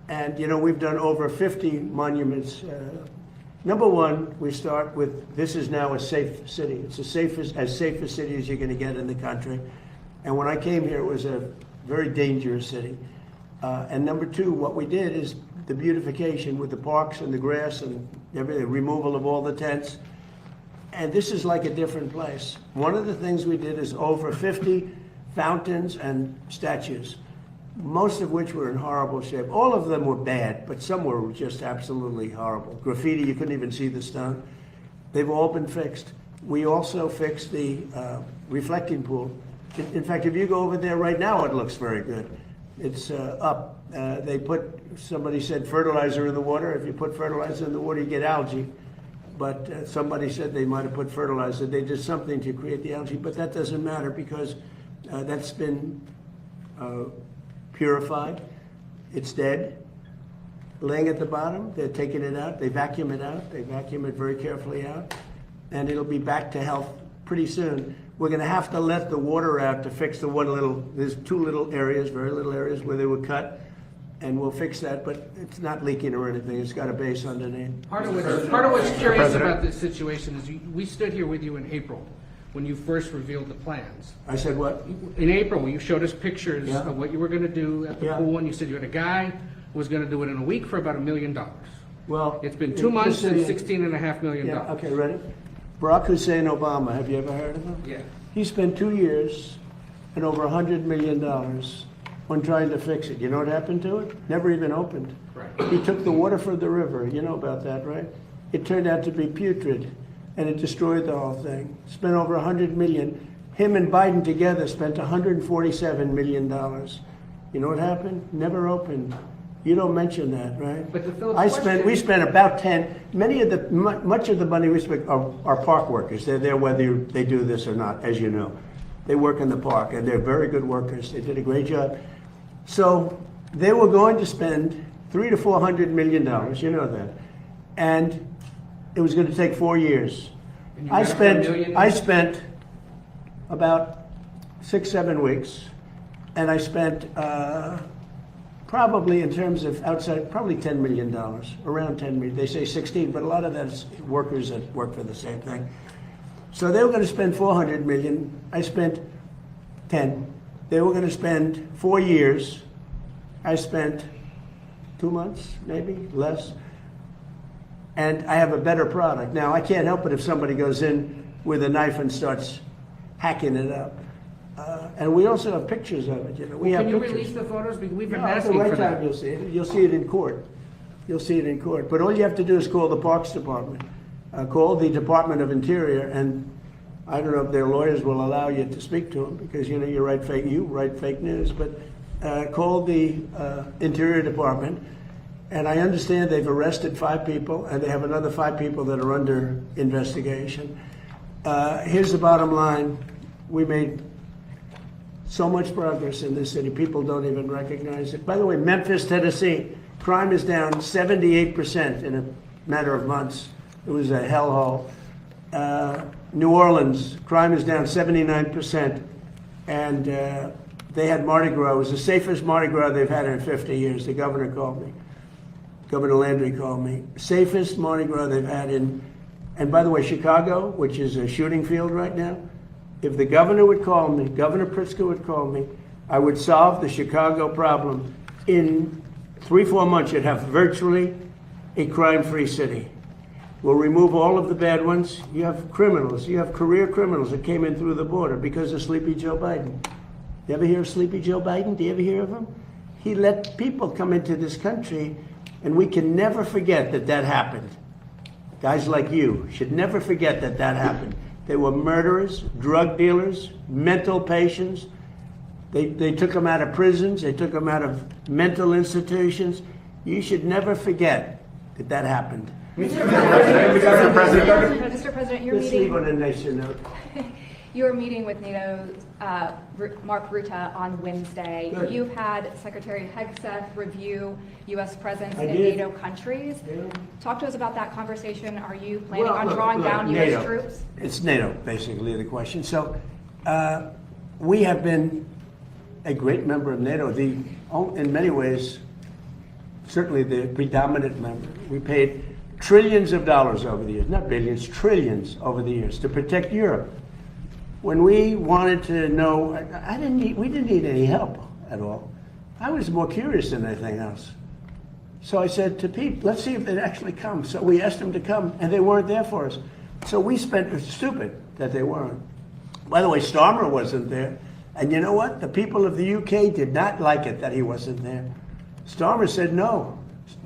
And, we've done over 50 monuments. Number one, we start with, this is now a safe city. It's as safe a city as you're going to get in the country. And when I came here, it was a very dangerous city. And number two, what we did is the beautification with the parks and the grass and everything, removal of all the tents. And this is like a different place. One of the things we did is over 50 fountains and statues, most of which were in horrible shape. All of them were bad, but some were just absolutely horrible. Graffiti, you couldn't even see the stone. They've all been fixed. We also fixed the reflecting pool. In fact, if you go over there right now, it looks very good. It's up. Somebody said fertilizer in the water. If you put fertilizer in the water, you get algae. But somebody said they might have put fertilizer. They did something to create the algae, but that doesn't matter because that's been purified. It's dead. Laying at the bottom, they're taking it out. They vacuum it out. They vacuum it very carefully out. And it'll be back to health pretty soon. We're going to have to let the water out to fix there's 2 little areas, very little areas where they were cut. And we'll fix that, but it's not leaking or anything. It's got a base underneath. Part of what's curious about this situation is we stood here with you in April when you first revealed the plans. I said what? In April, you showed us pictures Yeah. of what you were going to do at the Yeah. pool, and you said you had a guy who was going to do it in a week for about $1 million. Well, It's been 2 months just and so you- $16.5 million. Yeah, okay, ready? Barack Hussein Obama, have you ever heard of him? Yeah. He spent 2 years and over $100 million on trying to fix it. You know what happened to it? Never even opened. Right. He took the water from the river. You know about that, right? It turned out to be putrid, and it destroyed the whole thing. Spent over $100 million. Him and Biden together spent $147 million. You know what happened? Never opened. You don't mention that, right? But the Phillips We spent about 10. Much of the money we spent are park workers. They're there whether they do this or not, as you know. They work in the park, and they're very good workers. They did a great job. So they were going to spend $300 to $400 million. You know that, and it was going to take 4 years. I spent about 6-7 weeks, and I spent probably in terms of outside, probably $10 million, around 10 million. They say 16, but a lot of that is workers that work for the same thing. So they were going to spend 400 million. I spent 10. They were going to spend 4 years. I spent 2 months, maybe less. And I have a better product. Now, I can't help it if somebody goes in with a knife and starts hacking it up. And we also have pictures of it. You know, we have Can you pictures. release the photos? Because we've been No, at the asking right for time that. you'll see it. You'll see it in court. You'll see it in court. But all you have to do is call the Parks Department. Call the Department of Interior, and I don't know if their lawyers will allow you to speak to them because you know you write fake news. But call the Interior Department, and I understand they've arrested 5 people, and they have another 5 people that are under investigation. Here's the bottom line: we made so much progress in this city, people don't even recognize it. By the way, Memphis, Tennessee, crime is down 78% in a matter of months. It was a hellhole. New Orleans, crime is down 79%. And they had Mardi Gras. It was the safest Mardi Gras they've had in 50 years. The governor called me. Governor Landry called me. Safest Mardi Gras they've had in, and by the way, Chicago, which is a shooting field right now, if the governor would call me, Governor Pritzker would call me, I would solve the Chicago problem. In 3-4 months, you'd have virtually a crime-free city. We'll remove all of the bad ones. You have criminals. You have career criminals that came in through the border because of Sleepy Joe Biden. You ever hear of Sleepy Joe Biden? Do you ever hear of him? He let people come into this country, and we can never forget that that happened. Guys like you should never forget that that happened. They were murderers, drug dealers, mental patients. They took them out of prisons. They took them out of mental institutions. You should never forget that that happened. Mr. President, you're Let's leave meeting. on a nicer note. You're meeting with NATO Mark Rutte on Wednesday. Good. You've had Secretary Hegseth review U.S. presence I in did. NATO countries. Yeah. Talk to us about that conversation. Are you planning Well, on look, drawing down NATO. U.S. troops? It's NATO, basically, the question. So we have been a great member of NATO, in many ways, certainly the predominant member. We paid trillions of dollars over the years, not billions, trillions over the years to protect Europe. When we wanted to know, we didn't need any help at all. I was more curious than anything else. So I said to Pete, let's see if they'd actually come. So we asked them to come, and they weren't there for us. So we spent, it's stupid that they weren't. By the way, Starmer wasn't there. And you know what? The people of the UK did not like it that he wasn't there. Starmer said no.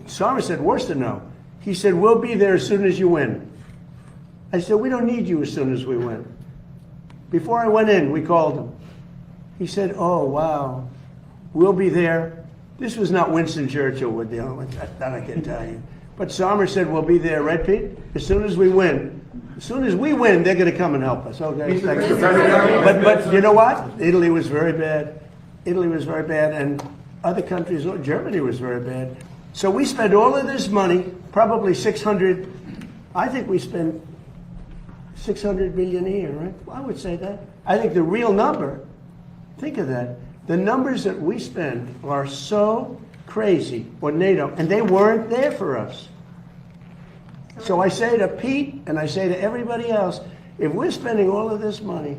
Starmer said worse than no. He said, we'll be there as soon as you win. I said, we don't need you as soon as we win. Before I went in, we called him. He said, oh, wow, we'll be there. This was not Winston Churchill we're dealing with, that I can tell you. But Starmer said, we'll be there, right, Pete? As soon as we win. As soon as we win, they're going to come and help us. Okay. But you know what? Italy was very bad. Italy was very bad, and other countries, Germany was very bad. So we spent all of this money, probably 600, I think we spent 600 million a year, right? I would say that. I think the real number, think of that, the numbers that we spend are so crazy, or NATO, and they weren't there for us. So I say to Pete, and I say to everybody else, if we're spending all of this money,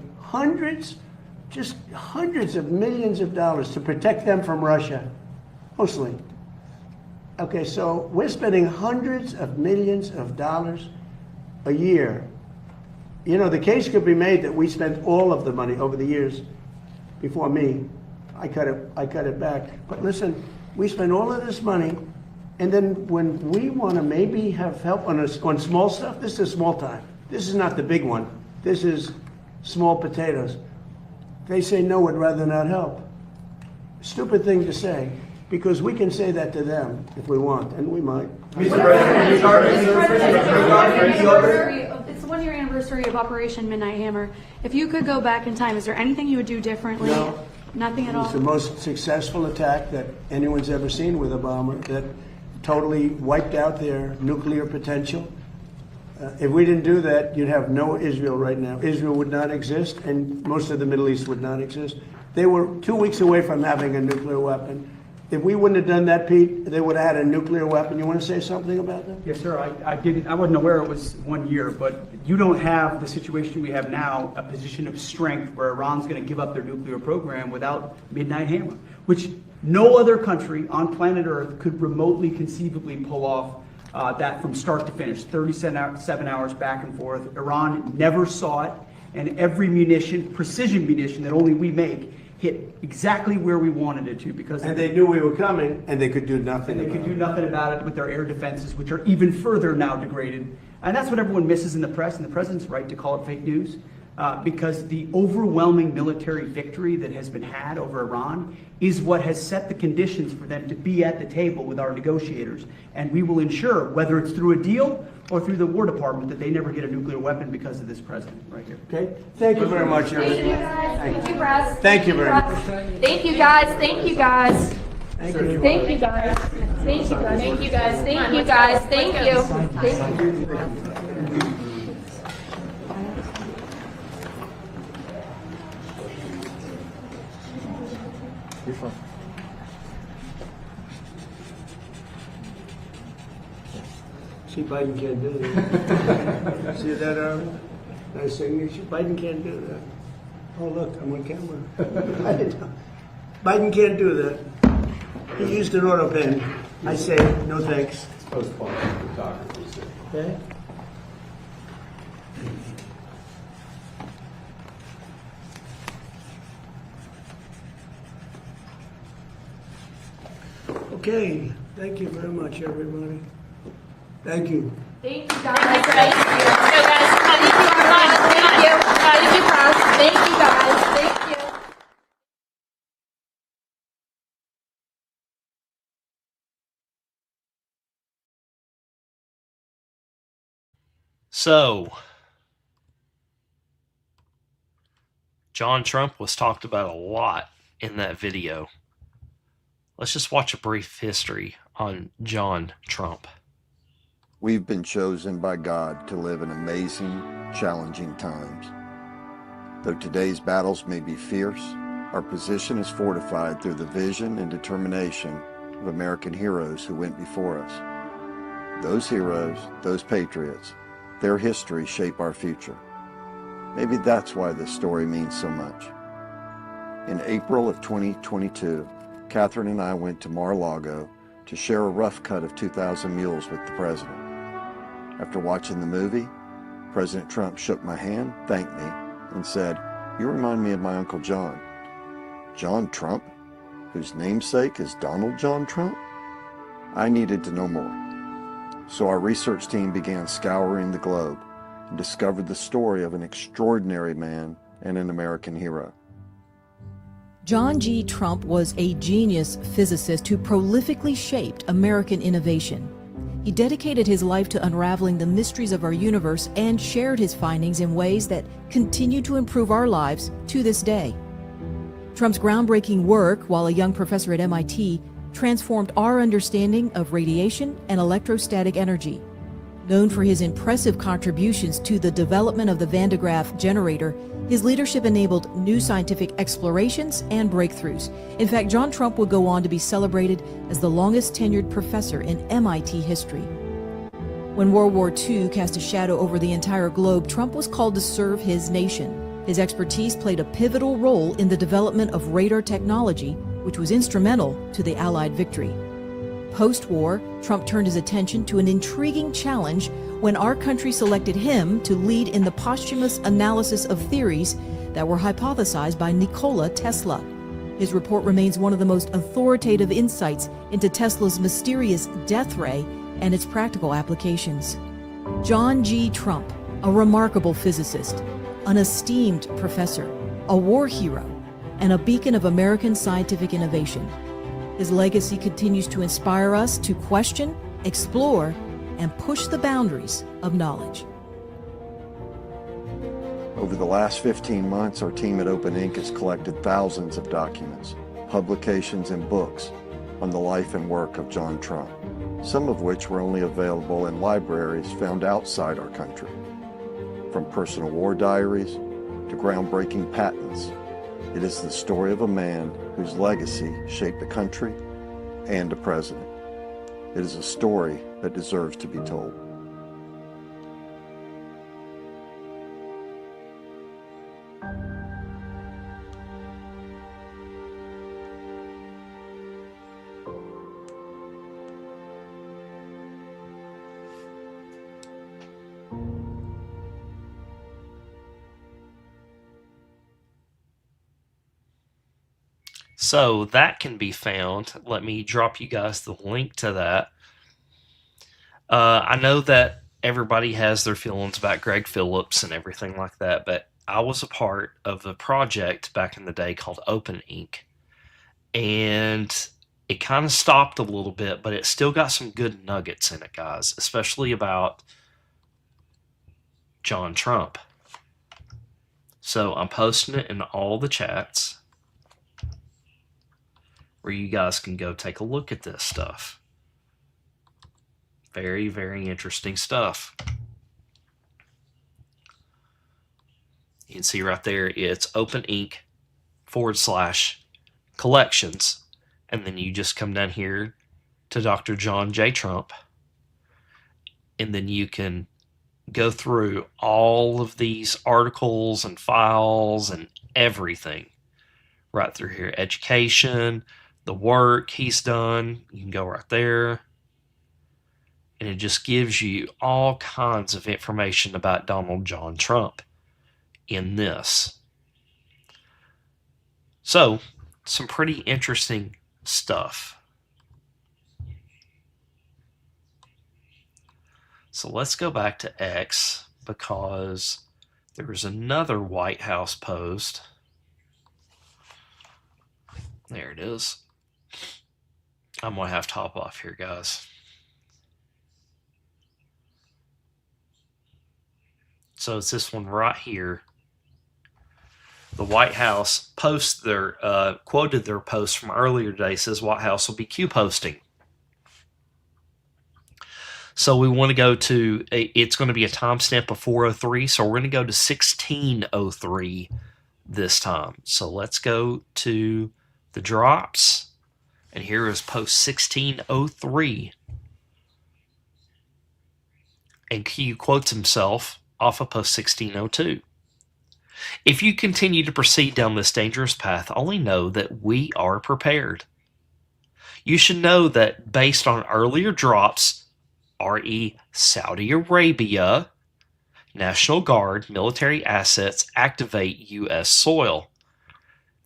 just hundreds of millions of dollars to protect them from Russia, mostly. Okay, so we're spending hundreds of millions of dollars a year. You know, the case could be made that we spent all of the money over the years before me. I cut it back. But listen, we spend all of this money, and then when we want to maybe have help on small stuff, this is small time. This is not the big one. This is small potatoes. They say no, would rather not help. Stupid thing to say, because we can say that to them if we want, and we might. Mr. President, it's the 1-year anniversary of Operation Midnight Hammer. If you could go back in time, is there anything you would do differently? No. Nothing at all? It's the most successful attack that anyone's ever seen with a bomber that totally wiped out their nuclear potential. If we didn't do that, you'd have no Israel right now. Israel would not exist, and most of the Middle East would not exist. They were 2 weeks away from having a nuclear weapon. If we wouldn't have done that, Pete, they would have had a nuclear weapon. You want to say something about that? Yes, sir. I wasn't aware it was 1 year, but you don't have the situation we have now, a position of strength where Iran's going to give up their nuclear program without Midnight Hammer, which no other country on planet Earth could remotely conceivably pull off that from start to finish, 37 hours back and forth. Iran never saw it, and every precision munition that only we make, hit exactly where we wanted it to, because and they knew we were coming, and they could do nothing. And they could do nothing about it with their air defenses, which are even further now degraded. And that's what everyone misses in the press, and the president's right to call it fake news, because the overwhelming military victory that has been had over Iran is what has set the conditions for them to be at the table with our negotiators. And we will ensure, whether it's through a deal or through the War Department, that they never get a nuclear weapon because of this president right here. Okay. Thank you very much, Thank you, guys. Thank you, Russ. Thank you very much. Thank you, guys. Thank you, guys. Thank you. Thank you, guys. Thank you, guys. Thank you, guys. Thank you, guys. Thank you. Thank you. You're fine. See, Biden can't do that. See that, Aaron? Nice signature. Biden can't do that. Oh, look, I'm on camera. Biden can't do that. He used an auto pen. I say, no thanks. It's postponed to photography. Okay? Okay, thank you very much, everybody. Thank you. Thank you, guys. Thank you, guys. Thank you. Thank you, guys. Thank you, guys. Thank you. So, John Trump was talked about a lot in that video. Let's just watch a brief history on John Trump. We've been chosen by God to live in amazing, challenging times. Though today's battles may be fierce, our position is fortified through the vision and determination of American heroes who went before us. Those heroes, those patriots, their history shape our future. Maybe that's why this story means so much. In April of 2022, Catherine and I went to Mar-a-Lago to share a rough cut of 2,000 Mules with the president. After watching the movie, President Trump shook my hand, thanked me, and said, "You remind me of my Uncle John." John Trump, whose namesake is Donald John Trump? I needed to know more. So our research team began scouring the globe and discovered the story of an extraordinary man and an American hero. John G. Trump was a genius physicist who prolifically shaped American innovation. He dedicated his life to unraveling the mysteries of our universe and shared his findings in ways that continue to improve our lives to this day. Trump's groundbreaking work, while a young professor at MIT, transformed our understanding of radiation and electrostatic energy. Known for his impressive contributions to the development of the Van de Graaff generator, his leadership enabled new scientific explorations and breakthroughs. In fact, John Trump would go on to be celebrated as the longest tenured professor in MIT history. When World War II cast a shadow over the entire globe, Trump was called to serve his nation. His expertise played a pivotal role in the development of radar technology, which was instrumental to the Allied victory. Post-war, Trump turned his attention to an intriguing challenge when our country selected him to lead in the posthumous analysis of theories that were hypothesized by Nikola Tesla. His report remains one of the most authoritative insights into Tesla's mysterious death ray and its practical applications. John G. Trump, a remarkable physicist, an esteemed professor, a war hero, and a beacon of American scientific innovation. His legacy continues to inspire us to question, explore, and push the boundaries of knowledge. Over the last 15 months, our team at Open Ink has collected thousands of documents, publications, and books on the life and work of John Trump, some of which were only available in libraries found outside our country. From personal war diaries to groundbreaking patents, it is the story of a man whose legacy shaped a country and a president. It is a story that deserves to be told. So that can be found. Let me drop you guys the link to that. I know that everybody has their feelings about Greg Phillips and everything like that, but I was a part of a project back in the day called Open Ink. And it kind of stopped a little bit, but it still got some good nuggets in it, guys, especially about John Trump. So I'm posting it in all the chats where you guys can go take a look at this stuff. Very, very interesting stuff. You can see right there, it's Open Ink /collections. And then you just come down here to Dr. John J. Trump. And then you can go through all of these articles and files and everything right through here. Education, the work he's done, you can go right there. And it just gives you all kinds of information about Donald John Trump in this. So, some pretty interesting stuff. So let's go back to X because there was another White House post. There it is. I'm going to have to hop off here, guys. So it's this one right here. The White House quoted their post from earlier today. Says White House will be Q posting. So we want to go to, it's going to be a timestamp of 4:03. So we're going to go to 16:03 this time. So let's go to the drops. And here is post 16:03. And Q quotes himself off of post 16:02. If you continue to proceed down this dangerous path, only know that we are prepared. You should know that based on earlier drops, re. Saudi Arabia, National Guard, military assets activate U.S. soil.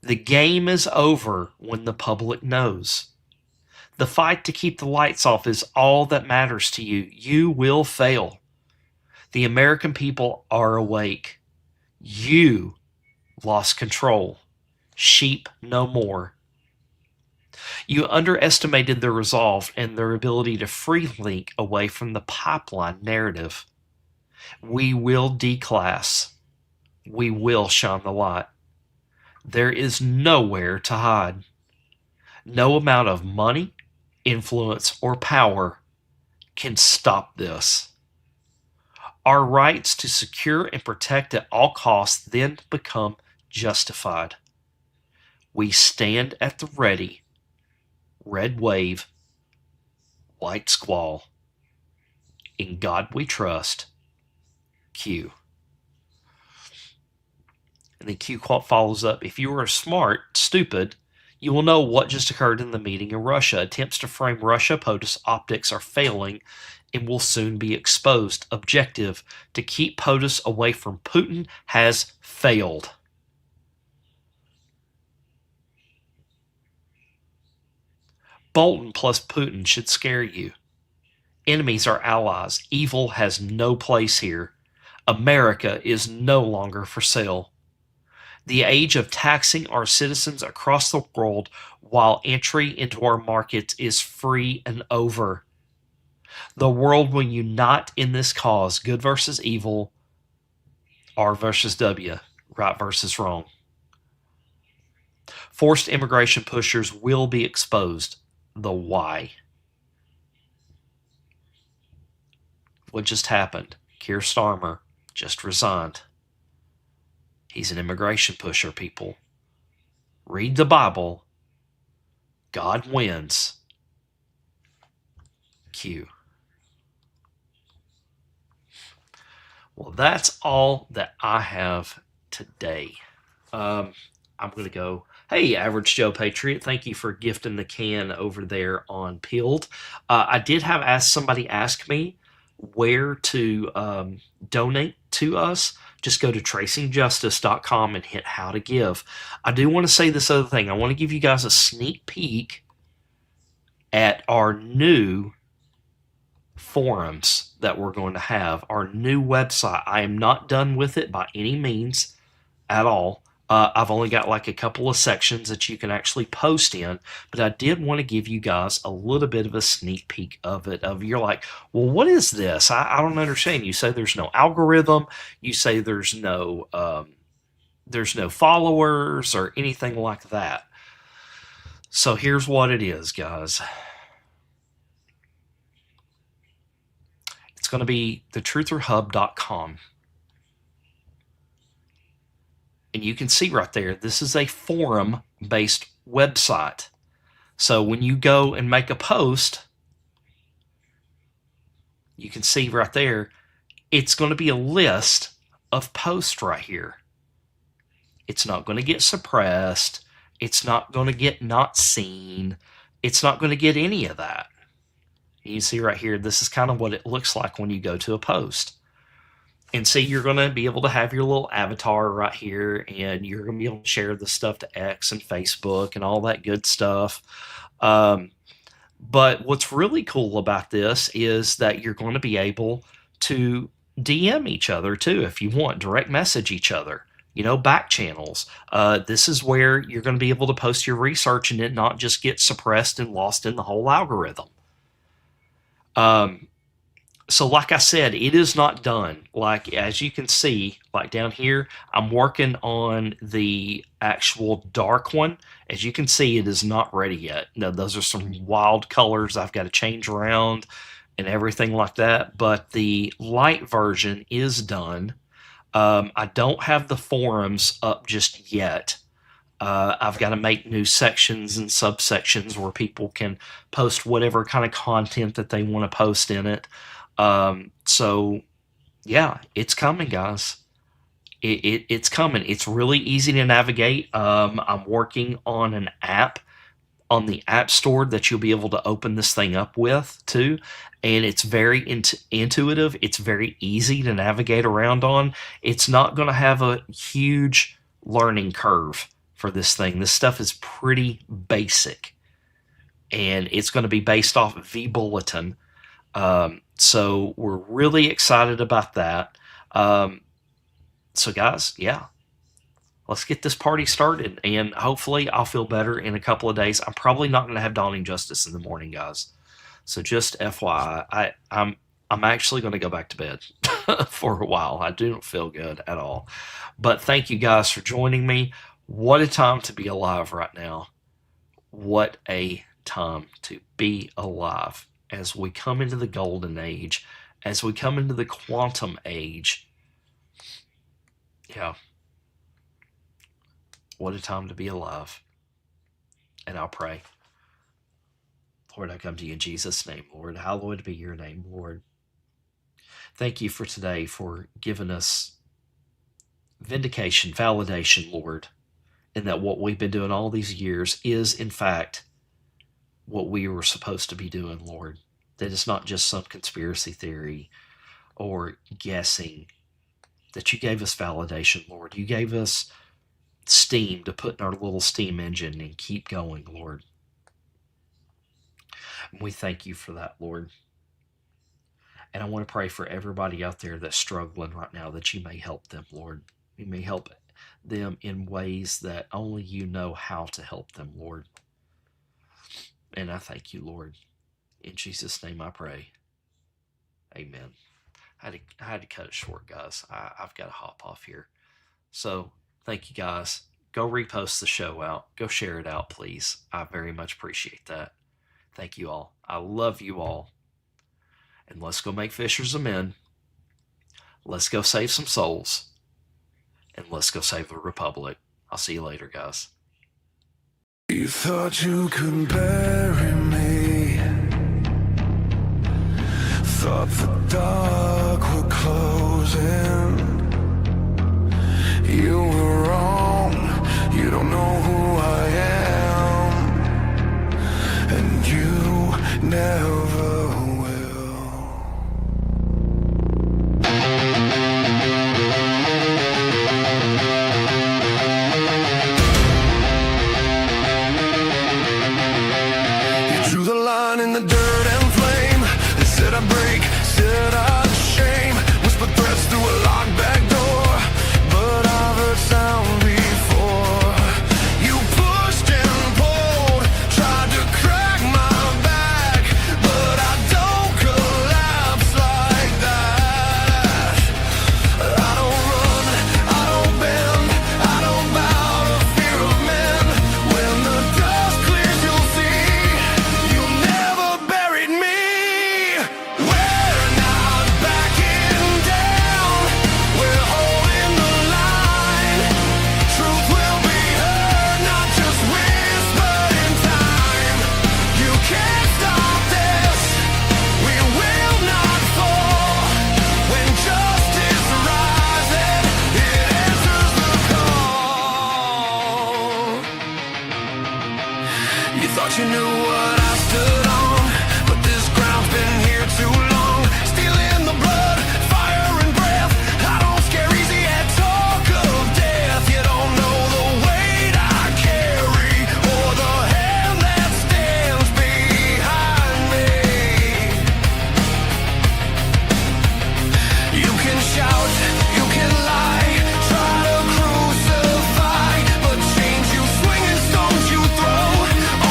The game is over when the public knows. The fight to keep the lights off is all that matters to you. You will fail. The American people are awake. You lost control. Sheep no more. You underestimated their resolve and their ability to free link away from the pipeline narrative. We will declass. We will shine the light. There is nowhere to hide. No amount of money, influence, or power can stop this. Our rights to secure and protect at all costs then become justified. We stand at the ready. Red wave, white squall. In God we trust. Q. And then Q follows up. If you are smart, stupid, you will know what just occurred in the meeting in Russia. Attempts to frame Russia POTUS optics are failing and will soon be exposed. Objective to keep POTUS away from Putin has failed. Bolton plus Putin should scare you. Enemies are allies. Evil has no place here. America is no longer for sale. The age of taxing our citizens across the world while entry into our markets is free and over. The world will unite in this cause, good versus evil, R versus W, right versus wrong. Forced immigration pushers will be exposed. The why. What just happened? Keir Starmer just resigned. He's an immigration pusher, people. Read the Bible. God wins. Q. Well, that's all that I have today. I'm going to go. Hey, Average Joe Patriot, thank you for gifting the can over there on Peeled. I did have somebody ask me where to donate to us. Just go to tracingjustice.com and hit how to give. I do want to say this other thing. I want to give you guys a sneak peek at our new forums that we're going to have, our new website. I am not done with it by any means at all. I've only got like a couple of sections that you can actually post in, but I did want to give you guys a little bit of a sneak peek of it. You're like, well, what is this? I don't understand. You say there's no algorithm. You say there's no followers or anything like that. So here's what it is, guys. It's going to be thetrutherhub.com. And you can see right there, this is a forum-based website. So when you go and make a post, you can see right there, it's going to be a list of posts right here. It's not going to get suppressed. It's not going to get not seen. It's not going to get any of that. You can see right here, this is kind of what it looks like when you go to a post. And see, you're going to be able to have your little avatar right here, and you're going to be able to share the stuff to X and Facebook and all that good stuff. But what's really cool about this is that you're going to be able to DM each other too if you want, direct message each other, back channels. This is where you're going to be able to post your research and it not just get suppressed and lost in the whole algorithm. So like I said, it is not done. Like, as you can see, like down here, I'm working on the actual dark one. As you can see, it is not ready yet. Now, those are some wild colors I've got to change around and everything like that. But the light version is done. I don't have the forums up just yet. I've got to make new sections and subsections where people can post whatever kind of content that they want to post in it. So yeah, it's coming, guys. It's coming. It's really easy to navigate. I'm working on an app on the App Store that you'll be able to open this thing up with too. And it's very intuitive. It's very easy to navigate around on. It's not going to have a huge learning curve for this thing. This stuff is pretty basic. And it's going to be based off of vBulletin. So we're really excited about that. So guys, yeah, let's get this party started, and hopefully I'll feel better in a couple of days. I'm probably not going to have Dawning Justice in the morning, guys. So just FYI, I'm actually going to go back to bed for a while. I don't feel good at all. But thank you guys for joining me. What a time to be alive right now. What a time to be alive as we come into the golden age, as we come into the quantum age. Yeah. What a time to be alive. And I'll pray. Lord, I come to you in Jesus' name, Lord. Hallowed be your name, Lord. Thank you for today, for giving us vindication, validation, Lord, and that what we've been doing all these years is, in fact, what we were supposed to be doing, Lord. That it's not just some conspiracy theory or guessing. That you gave us validation, Lord. You gave us steam to put in our little steam engine and keep going, Lord. And we thank you for that, Lord. And I want to pray for everybody out there that's struggling right now, that you may help them, Lord. You may help them in ways that only you know how to help them, Lord. And I thank you, Lord. In Jesus' name I pray. Amen. I had to cut it short, guys. I've got to hop off here. So thank you, guys. Go repost the show out. Go share it out, please. I very much appreciate that. Thank you all. I love you all. And let's go make fishers of men. Let's go save some souls. And let's go save the Republic. I'll see you later, guys. You thought you could bury me. Thought the dark would close in. You were wrong. You don't know who I am. And you never will. You drew the line in the dirt and flame. They said I break, said I'd shame. Whispered threats through a locked back door. But I've heard sound before. You pushed and pulled, tried to crack my back. But I don't collapse like that. I don't run, I don't bend, I don't bow to fear of men. When the dust clears you'll see, you never buried me. We're not backing down, we're holding the line. Truth will be heard, not just whispered in time. You can't stop this, we will not fall. When justice rises, it answers the call. You thought you knew what I stood on, but this ground's been here too long. Stealing the blood, fire and breath. I don't scare easy at talk of death. You don't know the weight I carry, or the hand that stands behind me. You can shout, you can lie, try to crucify, but chains you swing and stones you throw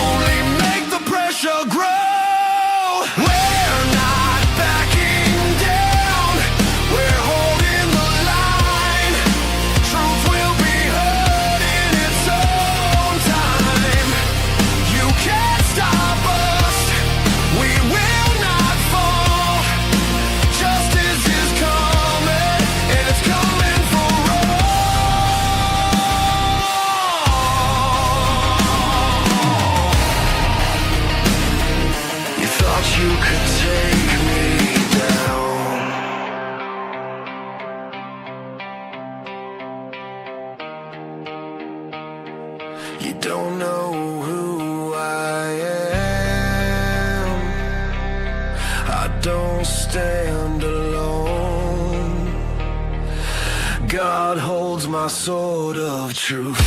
only make the pressure grow. We're not backing down, we're holding the line. Truth will be heard in its own time. You can't stop us, we will not fall. Justice is coming, and it's coming for all. You thought you could take me down. You don't know who I am. I don't stand alone. God holds my sword of truth.